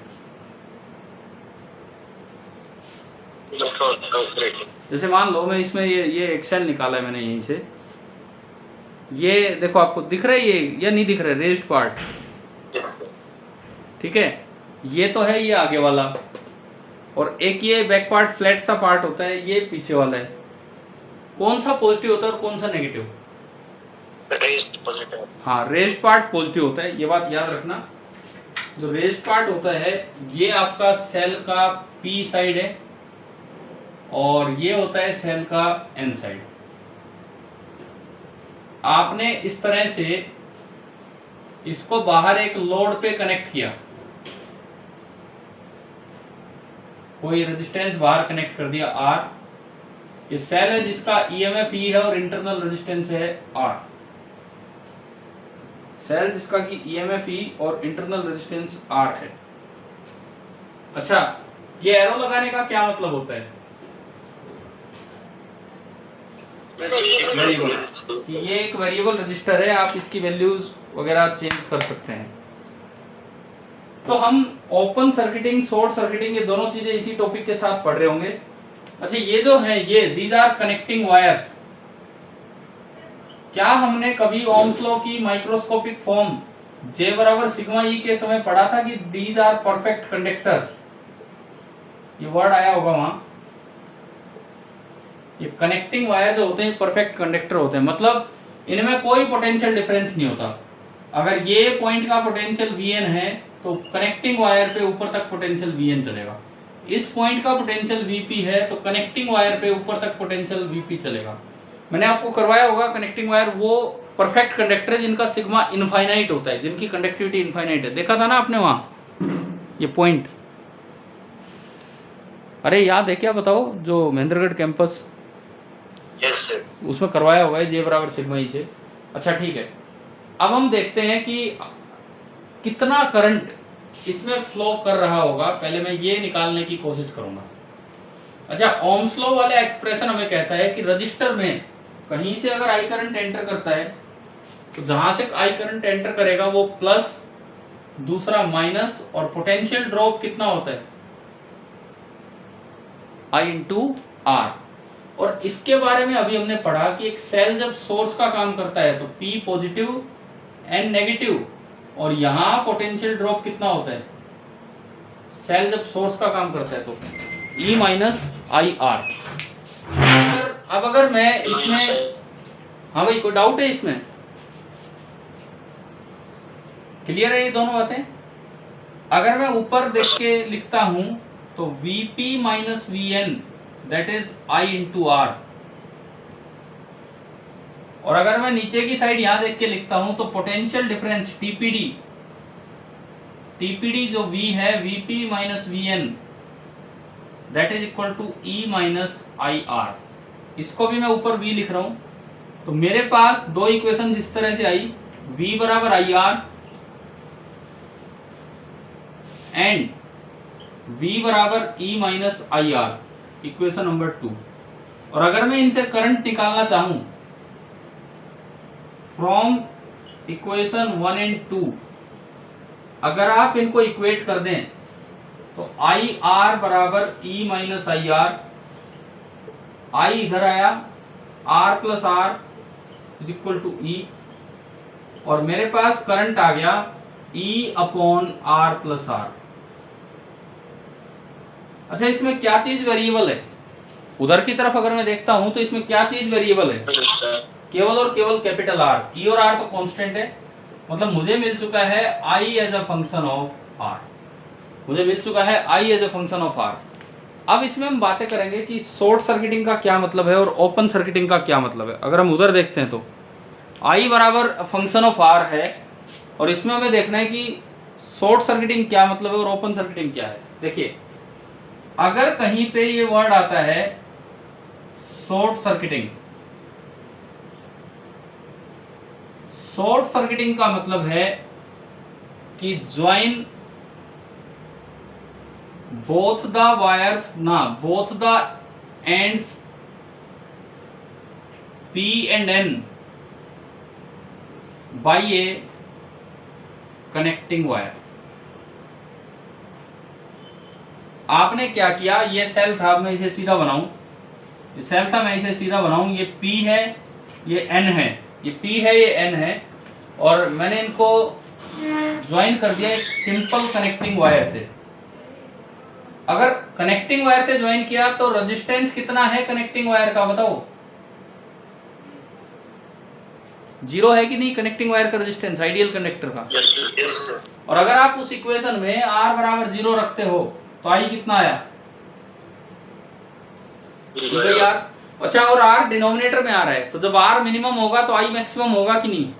जैसे मान लो मैं इसमें ये एक सेल निकाला है मैंने यहीं से, ये देखो आपको दिख रहा है ये या नहीं दिख रहा है रेज्ड पार्ट? ठीक है, ये तो है ये आगे वाला, और एक ये बैक पार्ट फ्लैट सा पार्ट होता है, ये पीछे वाला है। कौन सा पॉजिटिव होता है और कौन सा नेगेटिव? Raised positive. हाँ, रेज्ड पार्ट पॉजिटिव होता है, ये बात याद रखना। जो रेज्ड पार्ट होता है ये आपका सेल का पी साइड है और ये होता है सेल का एन साइड। आपने इस तरह से इसको बाहर एक लोड पे कनेक्ट किया, कोई रेजिस्टेंस बाहर कनेक्ट कर दिया R, ये सेल है जिसका ईएमएफ E है और इंटरनल रेजिस्टेंस है R। सेल जिसका कि ईएमएफ E और इंटरनल रेजिस्टेंस R है। अच्छा, ये एरो लगाने का क्या मतलब होता है? वेरिएबल, ये एक वेरिएबल रजिस्टर है, आप इसकी वैल्यूज वगैरह चेंज कर सकते हैं। तो हम ओपन सर्किटिंग, शॉर्ट सर्किटिंग, ये दोनों चीजें इसी टॉपिक के साथ पढ़ रहे होंगे। अच्छा, ये जो है ये दीज आर कनेक्टिंग वायर्स। क्या हमने कभी ओम्स लॉ की माइक्रोस्कोपिक फॉर्म J बराबर सिग्मा E के समय पढ़ा था कि दीज आर परफेक्ट कंडक्टर्स? ये वर्ड आया होगा वहां। ये कनेक्टिंग वायर जो होते हैं परफेक्ट कंडक्टर होते हैं, मतलब इनमें कोई पोटेंशियल डिफरेंस नहीं होता। अगर ये पॉइंट का पोटेंशियल Vn है तो कनेक्टिंग वायर पे ऊपर तक पोटेंशियल Vn चलेगा। इस पॉइंट का पोटेंशियल Vp है तो कनेक्टिंग वायर पे ऊपर तक पोटेंशियल Vp चलेगा। मैंने आपको करवाया होगा, कनेक्टिंग वायर वो परफेक्ट कंडक्टर है जिनका सिग्मा इनफाइनाइट होता है, जिनकी कंडक्टिविटी इनफाइनाइट है। देखा था ना आपने वहाँ ये पॉइंट? अरे याद है क्या, बताओ? जो महेंद्रगढ़ कैंपस, यस सर, उसमें करवाया होगा J बराबर सिग्मा E से। अच्छा ठीक है, अब हम देखते हैं कि कितना करंट इसमें फ्लो कर रहा होगा। पहले मैं ये निकालने की कोशिश करूंगा। अच्छा, ओम्स लॉ वाला एक्सप्रेशन हमें कहता है कि रजिस्टर में कहीं से अगर आई करंट एंटर करता है तो जहां से आई करंट एंटर करेगा वो प्लस, दूसरा माइनस, और पोटेंशियल ड्रॉप कितना होता है? I into R। और इसके बारे में अभी हमने पढ़ा कि एक सेल जब सोर्स का काम करता है तो P पॉजिटिव, N नेगेटिव, और यहाँ पोटेंशियल ड्रॉप कितना होता है सेल जब सोर्स का काम करता है तो E माइनस आई आर। अब अगर मैं इसमें, हाँ भाई कोई डाउट है इसमें? क्लियर है ये दोनों बातें? अगर मैं ऊपर देख के लिखता हूं तो Vp minus Vn that is I into R, और अगर मैं नीचे की साइड यहां देख के लिखता हूं तो पोटेंशियल डिफरेंस TPD जो V है Vp minus Vn that is equal to E minus I R. इसको भी मैं ऊपर V लिख रहा हूं, तो मेरे पास दो इक्वेशन इस तरह से आई, V बराबर आई आर एंड V बराबर E minus I are. Equation number 2। और अगर मैं इनसे करंट निकालना चाहूं फ्रॉम इक्वेशन 1 एंड 2, अगर आप इनको इक्वेट कर दें तो आई आर बराबर E minus I are, I इधर आया, R plus R is equal to E, और मेरे पास करंट आ गया E upon R plus R. अच्छा, इसमें क्या चीज वेरिएबल है? उधर की तरफ अगर मैं देखता हूं तो इसमें क्या चीज वेरिएबल है? केवल और केवल कैपिटल आर। ई और आर तो कांस्टेंट है, मतलब मुझे मिल चुका है I as a function of R, मुझे मिल चुका है I as a function of R. अब इसमें हम बातें करेंगे कि शॉर्ट सर्किटिंग का क्या मतलब है और ओपन सर्किटिंग का क्या मतलब है। अगर हम उधर देखते हैं तो आई बराबर फंक्शन ऑफ आर है, और इसमें हमें देखना है कि शॉर्ट सर्किटिंग क्या मतलब है और ओपन सर्किटिंग क्या है। देखिए, अगर कहीं पे ये वर्ड आता है शॉर्ट सर्किटिंग, शॉर्ट सर्किटिंग का मतलब है कि ज्वाइन बोथ द वायर्स ना both the ends P and N by a connecting wire. आपने क्या किया, ये सेल था, मैं इसे सीधा बनाऊं, ये सेल था, मैं इसे सीधा बनाऊं, ये P है, ये N है, ये P है, ये N है, और मैंने इनको ज्वाइन कर दिया एक सिंपल कनेक्टिंग वायर से। अगर कनेक्टिंग वायर से ज्वाइन किया तो रेजिस्टेंस कितना है कनेक्टिंग वायर का, बताओ? 0 है कि नहीं कनेक्टिंग वायर का रेजिस्टेंस आइडियल कंडक्टर का? और अगर आप उस इक्वेशन में R बराबर 0 रखते हो तो I कितना आया? R। अच्छा, और R डिनोमिनेटर में आ रहा है, तो जब R मिनिमम होगा तो I मैक्सिमम होगा कि नहीं?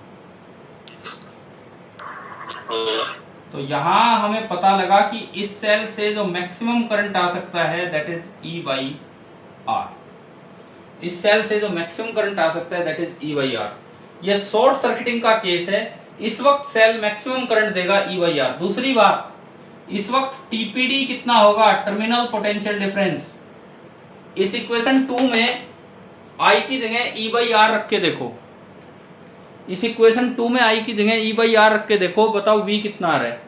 तो यहां हमें पता लगा कि इस सेल से जो मैक्सिमम करंट आ सकता है that is E by R. इस सेल से जो मैक्सिमम करंट आ सकता है that is E by R. यह शॉर्ट सर्किटिंग का केस है, इस वक्त सेल मैक्सिमम करंट देगा E बाई आर। दूसरी बात, इस वक्त टीपीडी कितना होगा, टर्मिनल पोटेंशियल डिफरेंस। इस इक्वेशन 2 में I की जगह E बाई आर रख के देखो, इस इक्वेशन 2 में I की जगह E बाई आर रख के देखो, बताओ V कितना आ रहा है?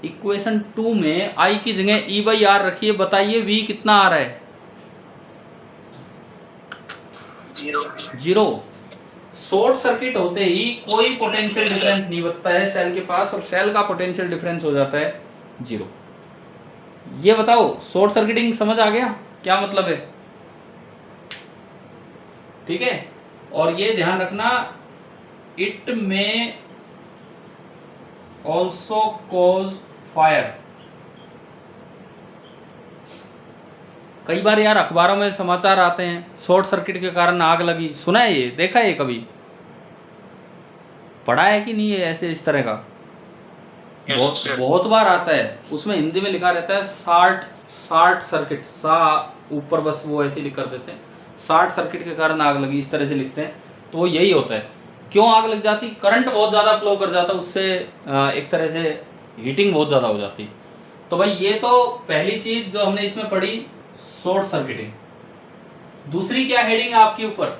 इक्वेशन 2 में I की जगह E बाई आर रखिए, बताइए V कितना आ रहा है? 0। शॉर्ट सर्किट होते ही कोई पोटेंशियल डिफरेंस नहीं बचता है सेल के पास, और सेल का पोटेंशियल डिफरेंस हो जाता है 0। ये बताओ, शॉर्ट सर्किटिंग समझ आ गया क्या मतलब है? ठीक है, और ये ध्यान रखना, इट में ऑल्सो कॉज फायर। कई बार यार अखबारों में समाचार आते हैं शॉर्ट सर्किट के कारण आग लगी, सुना है, ये देखा है, ये कभी पढ़ा है कि नहीं है ऐसे इस तरह का? बहुत बार आता है, उसमें हिंदी में लिखा रहता है शॉर्ट सर्किट, ऊपर बस वो ऐसे लिख कर देते हैं, शॉर्ट सर्किट के कारण आग लगी, इस तरह से लिखते हैं। तो वो यही होता है, क्यों आग लग जाती? करंट बहुत ज़्यादा फ्लो कर जाता है, उससे एक तरह से हीटिंग बहुत ज़्यादा हो जाती। तो भाई ये तो पहली चीज़ जो हमने इसमें पढ़ी, शॉर्ट सर्किटिंग। दूसरी क्या हेडिंग है आपके ऊपर,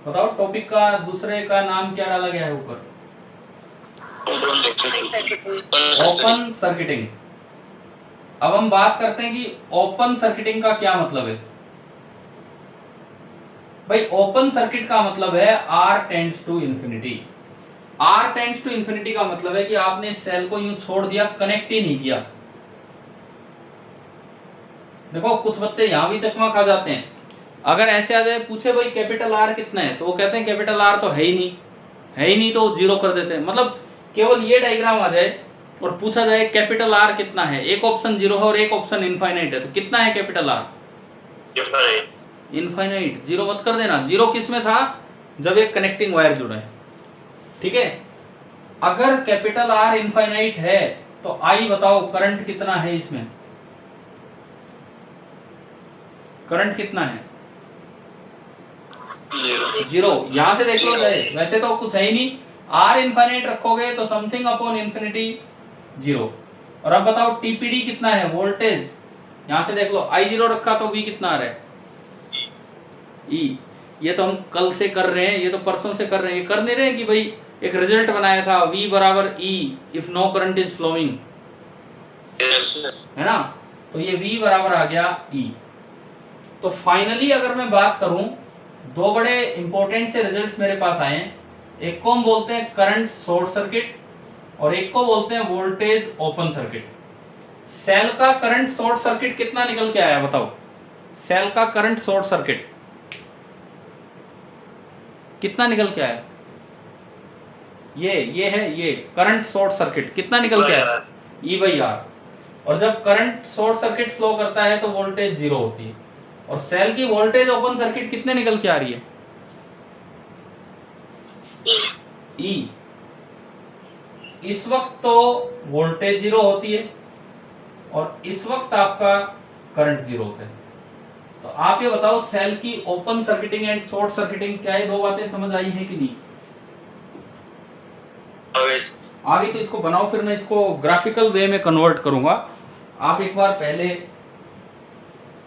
बताओ? टॉपिक का दूसरे का नाम क्या डाला गया है ऊपर? Open circuiting. अब हम बात करते हैं कि ओपन सर्किटिंग का क्या मतलब है। भाई ओपन सर्किट का मतलब है R tends to infinity. R tends to infinity का मतलब है कि आपने सेल को यूं छोड़ दिया, कनेक्ट ही नहीं किया। देखो कुछ बच्चे यहां भी चकमा खा जाते हैं, अगर ऐसे आ जाए पूछे भाई कैपिटल R कितना है, तो वो कहते हैं कैपिटल R तो है ही नहीं, तो 0 कर देते हैं। मतलब केवल ये डायग्राम आ जाए और पूछा जाए कैपिटल R कितना है, एक ऑप्शन 0 है और एक ऑप्शन इनफाइनाइट है, तो कितना है कैपिटल R? इनफाइनाइट। 0 मत कर देना, 0 किस में था? जब एक कनेक्टिंग वायर जुड़ा है। ठीक है, अगर कैपिटल R इनफाइनाइट है तो I बताओ करंट कितना है इसमें? करंट कितना है? 0। यहां से देख लो, वैसे तो कुछ है ही नहीं, आर इनफाइनाइट रखोगे तो समथिंग अपॉन इन्फिनिटी 0। और अब बताओ टीपीडी कितना है, वोल्टेज यहां से देख लो, I0 रखा तो V कितना आ रहा है, E। ये तो हम कल से कर रहे हैं, ये तो परसों से कर रहे हैं, ये कर नहीं रहे हैं कि भाई एक रिजल्ट बनाया था V बराबर E if no current is flowing, है ना। तो ये V बराबर आ गया E। तो फाइनली अगर मैं बात करूं, दो बड़े इंपॉर्टेंट से रिजल्ट्स मेरे पास आए हैं। एक को हम बोलते हैं करंट शॉर्ट सर्किट और एक को बोलते हैं वोल्टेज ओपन सर्किट। सेल का करंट शॉर्ट सर्किट कितना निकल के आया बताओ, सेल का करंट शॉर्ट सर्किट कितना निकल के आया, ये है, ये करंट शॉर्ट सर्किट कितना निकल के आया, E/R। और जब करंट शॉर्ट सर्किट फ्लो करता है तो वोल्टेज 0 होती है। और सेल की वोल्टेज ओपन सर्किट कितने निकल के आ रही है, E। इस वक्त तो वोल्टेज 0 होती है और इस वक्त आपका करंट 0 होता है। तो आप ये बताओ सेल की open circuiting and short circuiting, क्या ये दो बातें समझ आई है कि नहीं? आगे तो इसको बनाओ, फिर मैं इसको ग्राफिकल वे में कन्वर्ट करूंगा। आप एक बार पहले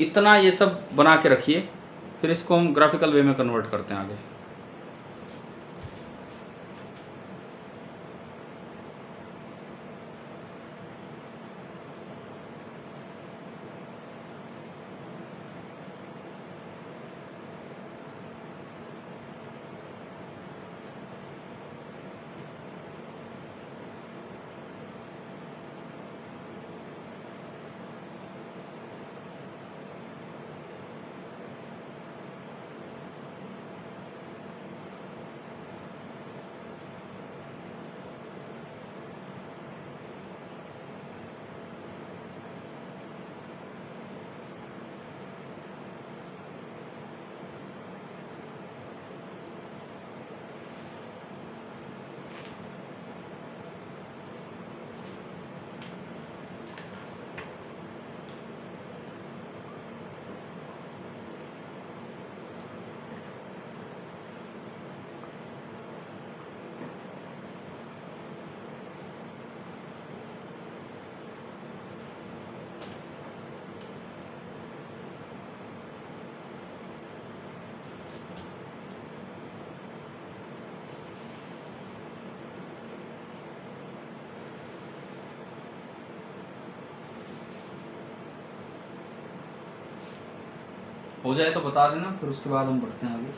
इतना ये सब बना के रखिए, फिर इसको हम ग्राफिकल वे में कन्वर्ट करते हैं आगे। हो जाए तो बता देना, फिर उसके बाद हम बढ़ते हैं आगे।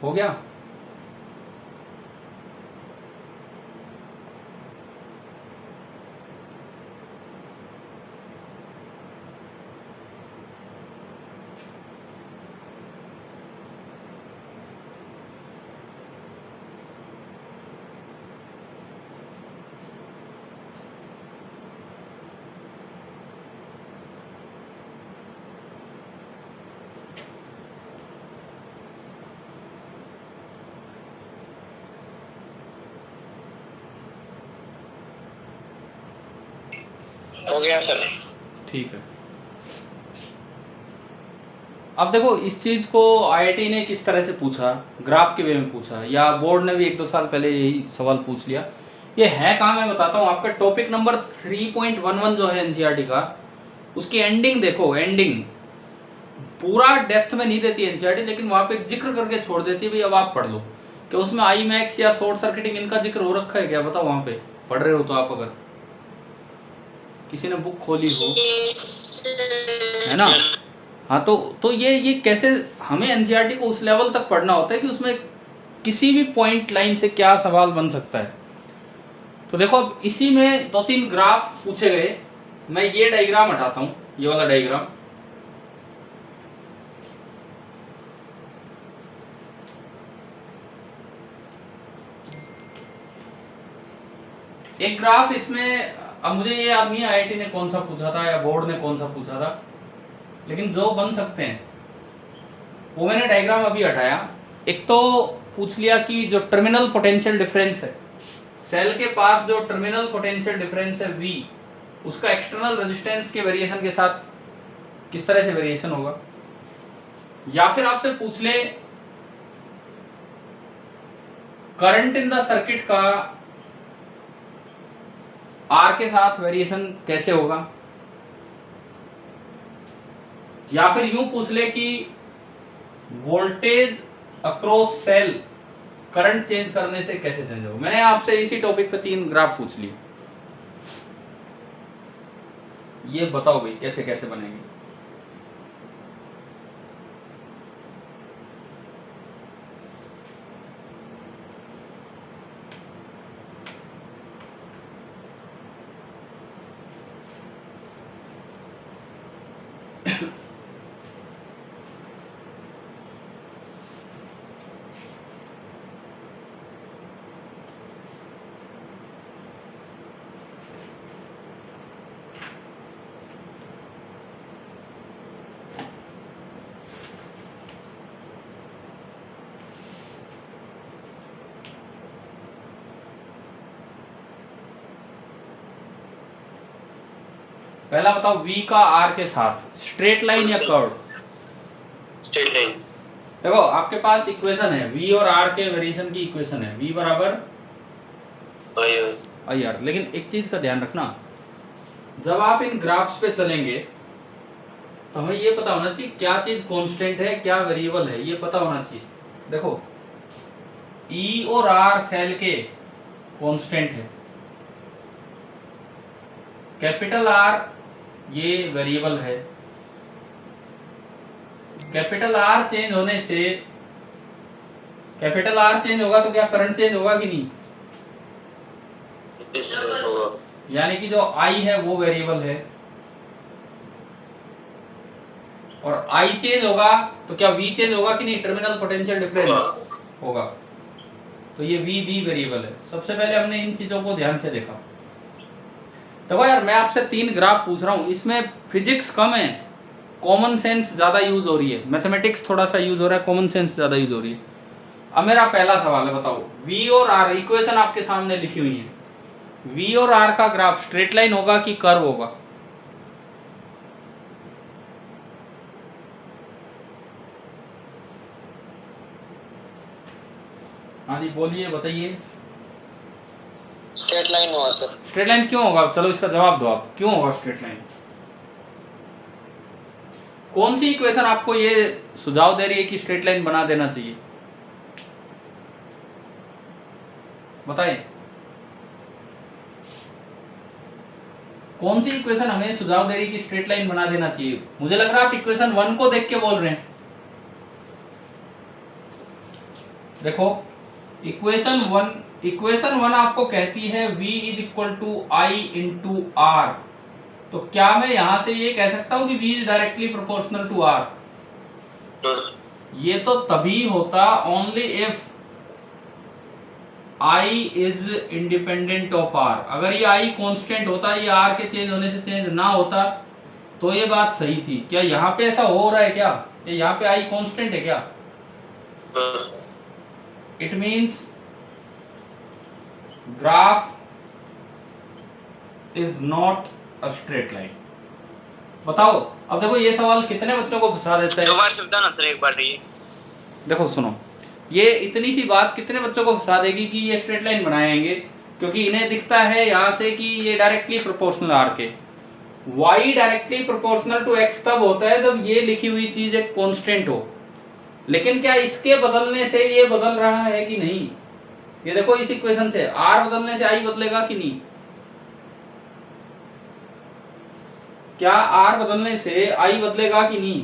हो गया? हो गया सर। ठीक है। अब देखो इस चीज को आईआईटी ने किस तरह से पूछा, ग्राफ के वे में पूछा, या बोर्ड ने भी 1-2 साल पहले यही सवाल पूछ लिया। ये है कहाँ, मैं बताता हूँ। आपका टॉपिक नंबर 3.11 जो है एनसीईआरटी का, उसकी एंडिंग देखो। एंडिंग पूरा डेप्थ में नहीं देती एनसीईआरटी, लेकिन वहां पे जिक्र करके छोड़ देती है, भाई अब आप पढ़ लो कि उसमें आई मैक्स या शॉर्ट सर्किटिंग इनका जिक्र हो रखा है क्या, बताओ। वहां पे पढ़ रहे हो तो आप, अगर किसी ने बुक खोली हो, है ना। हाँ, तो ये कैसे हमें एनसीईआरटी को उस लेवल तक पढ़ना होता है कि उसमें किसी भी पॉइंट लाइन से क्या सवाल बन सकता है। तो देखो अब इसी में 2-3 ग्राफ पूछे गए। मैं ये डायग्राम हटाता हूँ, ये वाला डायग्राम। एक ग्राफ इसमें, अब मुझे ये याद नहीं है आईआईटी ने कौन सा पूछा था या बोर्ड ने कौन सा पूछा था, लेकिन जो बन सकते हैं वो मैंने डायग्राम अभी हटाया। एक तो पूछ लिया कि जो टर्मिनल पोटेंशियल डिफरेंस है, सेल के पास जो टर्मिनल पोटेंशियल डिफरेंस है V, उसका एक्सटर्नल रेजिस्टेंस के वेरिएशन के साथ किस तरह से वेरिएशन होगा। या फिर आपसे पूछ ले करंट इन द सर्किट का R के साथ वेरिएशन कैसे होगा। या फिर यूं पूछ ले कि voltage across cell current change करने से कैसे चेंज होगा। मैंने आपसे इसी टॉपिक पे 3 ग्राफ पूछ लिए, ये बताओ भाई कैसे कैसे बनेंगे। पहला बताओ, V का R के साथ स्ट्रेट लाइन या कर्व। Straight line. देखो आपके पास इक्वेशन है, V और R के वेरिएशन की इक्वेशन है, V बराबर आई आर। लेकिन एक चीज का ध्यान रखना, जब आप इन ग्राफ्स पे चलेंगे तो हमें ये पता होना चाहिए क्या चीज कांस्टेंट है क्या वेरिएबल है, ये पता होना चाहिए। देखो E और R सेल के कांस्टेंट है, कैपिटल R ये वेरिएबल है। कैपिटल R चेंज होने से, कैपिटल R चेंज होगा तो क्या करंट चेंज होगा कि नहीं। यानी कि जो I है वो वेरिएबल है, और I चेंज होगा तो क्या V चेंज होगा कि नहीं, टर्मिनल पोटेंशियल डिफरेंस होगा। तो ये V वेरिएबल है। सबसे पहले हमने इन चीजों को ध्यान से देखा। देखो यार, मैं आपसे 3 ग्राफ पूछ रहा हूं, इसमें फिजिक्स कम है, कॉमन सेंस ज्यादा यूज हो रही है, मैथमेटिक्स थोड़ा सा यूज हो रहा है, कॉमन सेंस ज्यादा यूज हो रही है। अब मेरा पहला सवाल है, बताओ V और R, इक्वेशन आपके सामने लिखी हुई है, V और R का ग्राफ स्ट्रेट लाइन होगा कि कर्व होगा। हाँ जी बोलिए, बताइए। स्ट्रेट लाइन होगा सर। स्ट्रेट लाइन क्यों होगा, चलो इसका जवाब दो आप, क्यों होगा स्ट्रेट लाइन। कौन सी इक्वेशन आपको ये सुझाव दे रही है कि स्ट्रेट लाइन बना देना चाहिए, बताइए। कौन सी इक्वेशन हमें सुझाव दे रही है कि स्ट्रेट लाइन बना देना चाहिए। मुझे लग रहा है आप इक्वेशन 1 को देख के बोल रहे हैं। देखो इक्वेशन 1 आपको कहती है V is equal to I into R. तो क्या मैं यहां से ये कह सकता हूं कि V is directly proportional to R। ये तो तभी होता only if I is independent of R। अगर ये I कांस्टेंट होता, ये R के चेंज होने से चेंज ना होता, तो ये बात सही थी। क्या यहाँ पे ऐसा हो रहा है क्या, यहाँ पे I कांस्टेंट है क्या। It means graph is not a straight line. बताओ अब देखो ये सवाल कितने बच्चों को फंसा देता है। दोबारा सुविधा ना सर एक बार ये देखो सुनो, ये इतनी सी बात कितने बच्चों को फंसा देगी कि ये स्ट्रेट लाइन बनाएंगे, क्योंकि इन्हें दिखता है यहाँ से कि ये डायरेक्टली प्रोपोर्शनल आर के। y directly proportional to x तब होता है जब ये लिखी हुई चीज एक कांस्टेंट हो। लेकिन क्या इसके बदलने से ये बदल रहा है कि नहीं? ये देखो इस इक्वेशन से r बदलने से i बदलेगा कि नहीं? क्या r बदलने से i बदलेगा कि नहीं?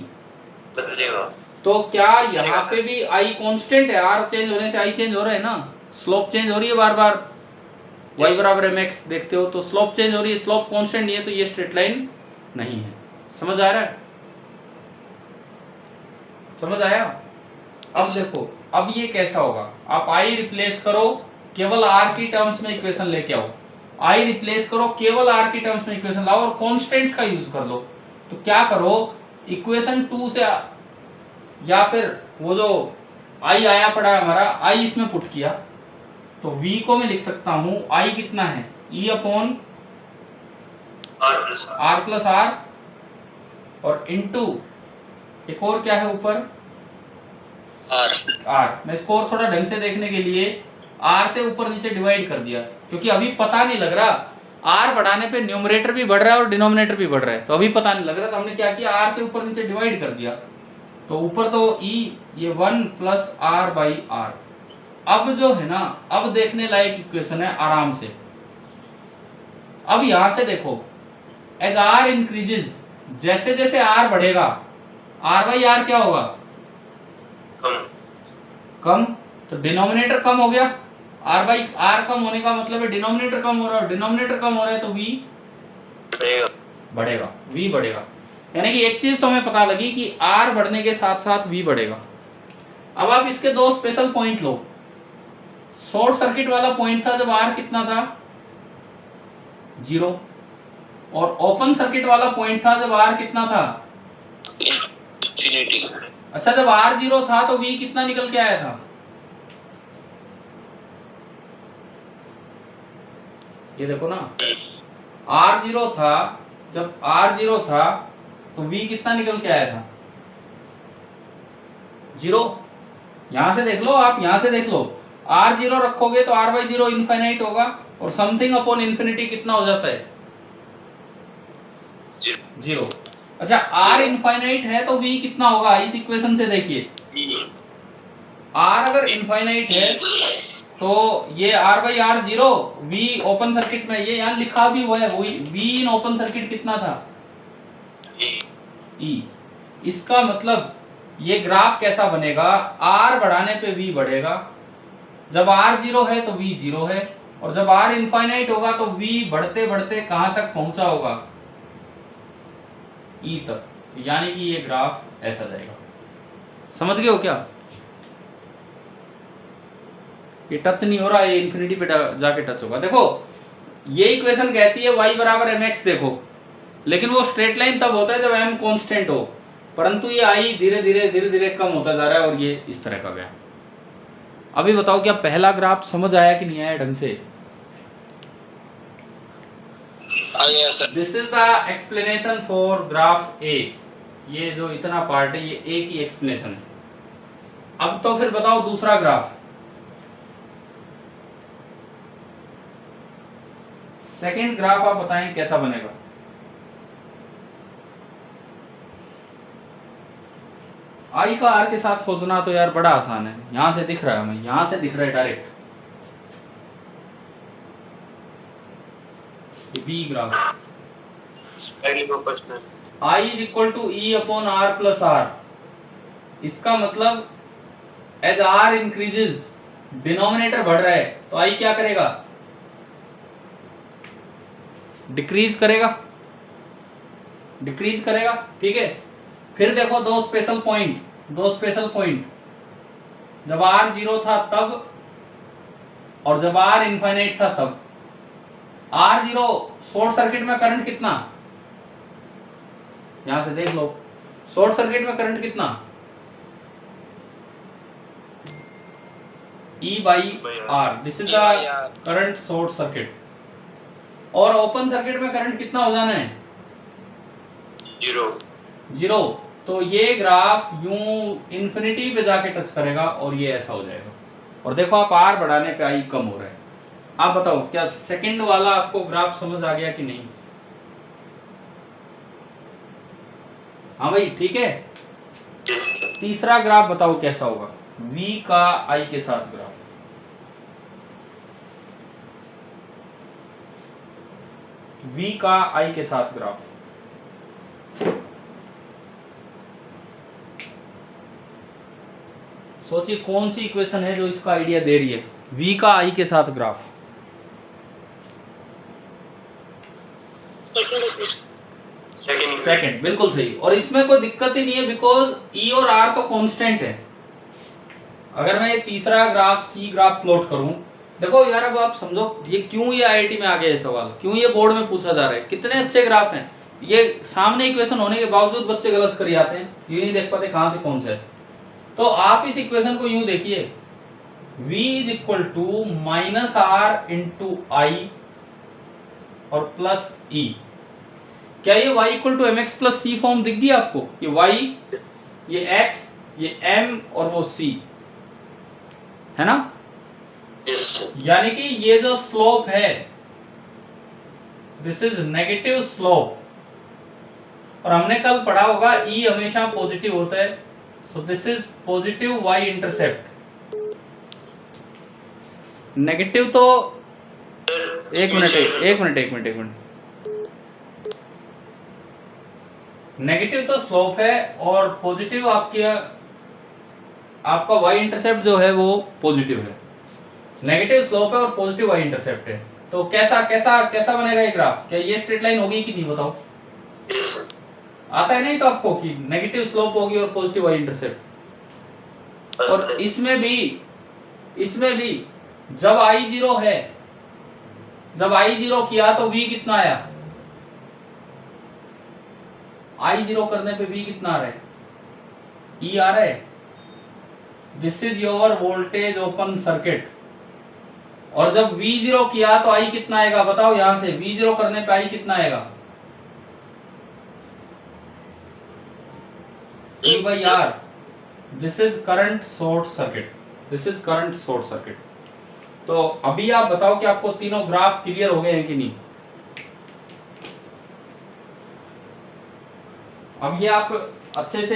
बदलेगा। तो क्या यहाँ पे भी i कांस्टेंट है? r चेंज होने से i चेंज हो रहा है ना, स्लोप चेंज हो रही है बार बार। y बराबर mx देखते हो तो स्लोप चेंज हो रही है, स्लोप कांस्टेंट नहीं है तो ये स्ट्रेट लाइन नहीं है। समझ आ रहा है? समझ आया? अब देखो अब ये कैसा होगा, आप i रिप्लेस करो, केवल r की टर्म्स में इक्वेशन लेके आओ। i रिप्लेस करो, केवल r की टर्म्स में इक्वेशन लाओ और कांस्टेंट्स का यूज कर लो। तो क्या करो, इक्वेशन 2 से या फिर वो जो i आया पड़ा है हमारा, i इसमें पुट किया तो v को मैं लिख सकता हूं i कितना है, e upon r plus r और इनटू एक और क्या है ऊपर r। मैं इसको और थोड़ा ढंग से देखने के लिए r से ऊपर नीचे डिवाइड कर दिया, क्योंकि अभी पता नहीं लग रहा, r बढ़ाने पे न्यूमरेटर भी बढ़ रहा है और डिनोमिनेटर भी बढ़ रहा है, तो अभी पता नहीं लग रहा। तो हमने क्या किया, r से ऊपर नीचे डिवाइड कर दिया, तो ऊपर तो e ये 1 प्लस r बाई r। अब जो है ना, अब देखने लायक इक्वेशन है आराम से। अब यहां से देखो, एज r इंक्रीजेस, जैसे जैसे r बढ़ेगा r बाई r क्या होगा, कम। तो डिनोमिनेटर कम हो गया, r बाई r कम होने का मतलब है डिनोमिनेटर कम हो रहा है, डिनोमिनेटर कम हो रहा है तो v बढ़ेगा, v बढ़ेगा। यानी कि एक चीज तो हमें पता लगी कि r बढ़ने के साथ साथ v बढ़ेगा। अब आप इसके दो स्पेशल पॉइंट लो। शॉर्ट सर्किट वाला पॉइंट था जब r कितना था, 0, और ओपन सर्किट वाला पॉइंट था जब r कितना था, इंफिनिटी। अच्छा जब r 0 था तो v कितना निकल के आया था, ये देखो ना, r 0 था, जब r 0 था तो v कितना निकल के आया था, 0। यहां से देख लो, आप यहां से देख लो, r 0 रखोगे तो r बाई 0 इनफाइनाइट होगा और समथिंग अपॉन इन्फिनिटी कितना हो जाता है, 0। अच्छा r इनफाइनाइट है तो v कितना होगा, इस इक्वेशन से देखिए, r अगर इनफाइनाइट है तो ये r by r 0, v open circuit में, ये यहाँ लिखा भी हुआ है वही, v इन ओपन सर्किट कितना था, e। इसका मतलब ये ग्राफ कैसा बनेगा, r बढ़ाने पे v बढ़ेगा, जब r 0 है तो v 0 है, और जब r इनफाइनाइट होगा तो v बढ़ते बढ़ते कहां तक पहुंचा होगा, e तक। तो यानी कि ये ग्राफ ऐसा जाएगा। समझ गए हो क्या? ये टच नहीं हो रहा, ये इन्फिनिटी पे जाके टच होगा। देखो ये इक्वेशन कहती है y बराबर mx, देखो लेकिन वो स्ट्रेट लाइन तब होता है जब m कांस्टेंट हो, परंतु ये i धीरे धीरे कम होता जा रहा है और ये इस तरह का गया। अभी बताओ क्या पहला ग्राफ समझ आया कि नहीं आया ढंग से? This is the explanation for graph A. ये जो इतना पार्ट है ये ए की एक्सप्लेनेशन है। अब तो फिर बताओ दूसरा ग्राफ, सेकेंड ग्राफ आप बताएं कैसा बनेगा। आई का आर के साथ सोचना तो यार बड़ा आसान है, यहां से दिख रहा है हमें, यहां से दिख रहा है direct, B graph. I is equal to E upon R plus R. इसका मतलब एज आर इंक्रीजेस, डिनोमिनेटर बढ़ रहा है तो आई क्या करेगा, डिक्रीज करेगा, डिक्रीज करेगा, ठीक है। फिर देखो दो स्पेशल पॉइंट, जब r 0 था तब और जब r इनफाइनाइट था तब। r 0 शॉर्ट सर्किट में करंट कितना, यहां से देख लो, शॉर्ट सर्किट में करंट कितना, E by R, this is the current short circuit. और ओपन सर्किट में करंट कितना हो जाना है? 0। तो ये ग्राफ यूं इन्फिनिटी पे जाके टच करेगा और ये ऐसा हो जाएगा। और देखो आप आर बढ़ाने पे आई कम हो रहा है। आप बताओ क्या सेकंड वाला आपको ग्राफ समझ आ गया कि नहीं? हाँ भाई ठीक है। तीसरा ग्राफ बताओ कैसा होगा, V का I के साथ ग्राफ। V का I के साथ ग्राफ। सोचिए कौन सी इक्वेशन है जो इसका आइडिया दे रही है, V का I के साथ ग्राफ। सेकंड, बिल्कुल सही। और इसमें कोई दिक्कत ही नहीं है बिकॉज E और R तो कांस्टेंट है। अगर मैं ये तीसरा ग्राफ C ग्राफ प्लॉट करूं, देखो यार अब आप समझो ये क्यों ये IIT में आ गया ये सवाल, क्यों ये बोर्ड में पूछा जा रहा है। कितने अच्छे ग्राफ हैं, ये सामने इक्वेशन होने के बावजूद बच्चे गलत कर जाते हैं, ये नहीं देख पाते कहां से कौन सा है। तो आप इस इक्वेशन को यूं देखिए, V is equal to -R into I और प्लस E। क्या ये y equal to mx plus c form दिख गई आपको? ये y, ये x, ये m और वो c है ना? यानी कि ये जो स्लोप है दिस इज नेगेटिव स्लोप। और हमने कल पढ़ा होगा E हमेशा पॉजिटिव होता है, so this is positive y intercept. Negative तो एक मिनट नेगेटिव तो स्लोप है और पॉजिटिव आपका y इंटरसेप्ट जो है वो पॉजिटिव है। नेगेटिव स्लोप है और पॉजिटिव y इंटरसेप्ट है। तो कैसा बनेगा ये ग्राफ? क्या ये स्ट्रेट लाइन होगी कि नहीं बताओ? आता है नहीं तो आपको कि नेगेटिव स्लोप होगी और पॉजिटिव y इंटरसेप्ट। और इसमें भी जब I 0 है, जब I 0 किया तो V कितना आया? I 0 करने पे V कितना आ रहा है? E आ रहा है। This is your voltage open circuit. और जब V 0 किया तो I कितना आएगा बताओ? यहां से V 0 करने पे I कितना आएगा? E by R। This is current short circuit. तो अभी आप बताओ कि आपको तीनों ग्राफ क्लियर हो गए हैं कि नहीं? अब ये आप अच्छे से,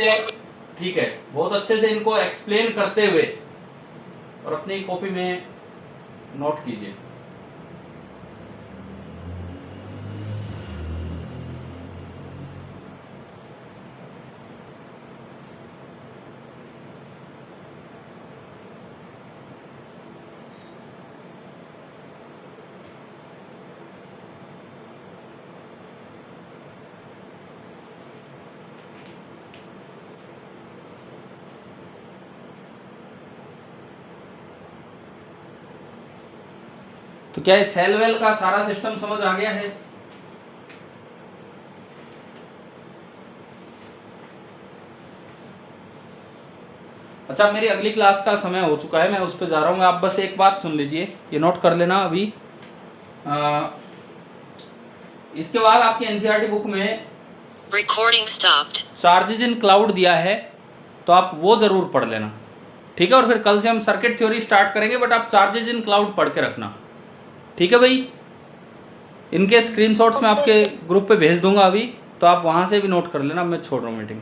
ठीक है, बहुत अच्छे से इनको एक्सप्लेन करते हुए और अपनी कॉपी में नोट कीजिए। तो क्या सेल वेल का सारा सिस्टम समझ आ गया है? अच्छा, मेरी अगली क्लास का समय हो चुका है, मैं उस पर जा रहा हूँ। आप बस एक बात सुन लीजिए, ये नोट कर लेना अभी। इसके बाद आपकी एनसीईआरटी बुक में Recording stopped. चार्जेस इन क्लाउड दिया है, तो आप वो जरूर पढ़ लेना, ठीक है? और फिर कल से हम सर्किट थ्योरी स्टार्ट करेंगे, बट आप चार्जेस इन क्लाउड पढ़ के रखना, ठीक है भाई? इनके स्क्रीनशॉट्स मैं आपके ग्रुप पे भेज दूंगा अभी, तो आप वहाँ से भी नोट कर लेना। मैं छोड़ रहा हूँ मीटिंग।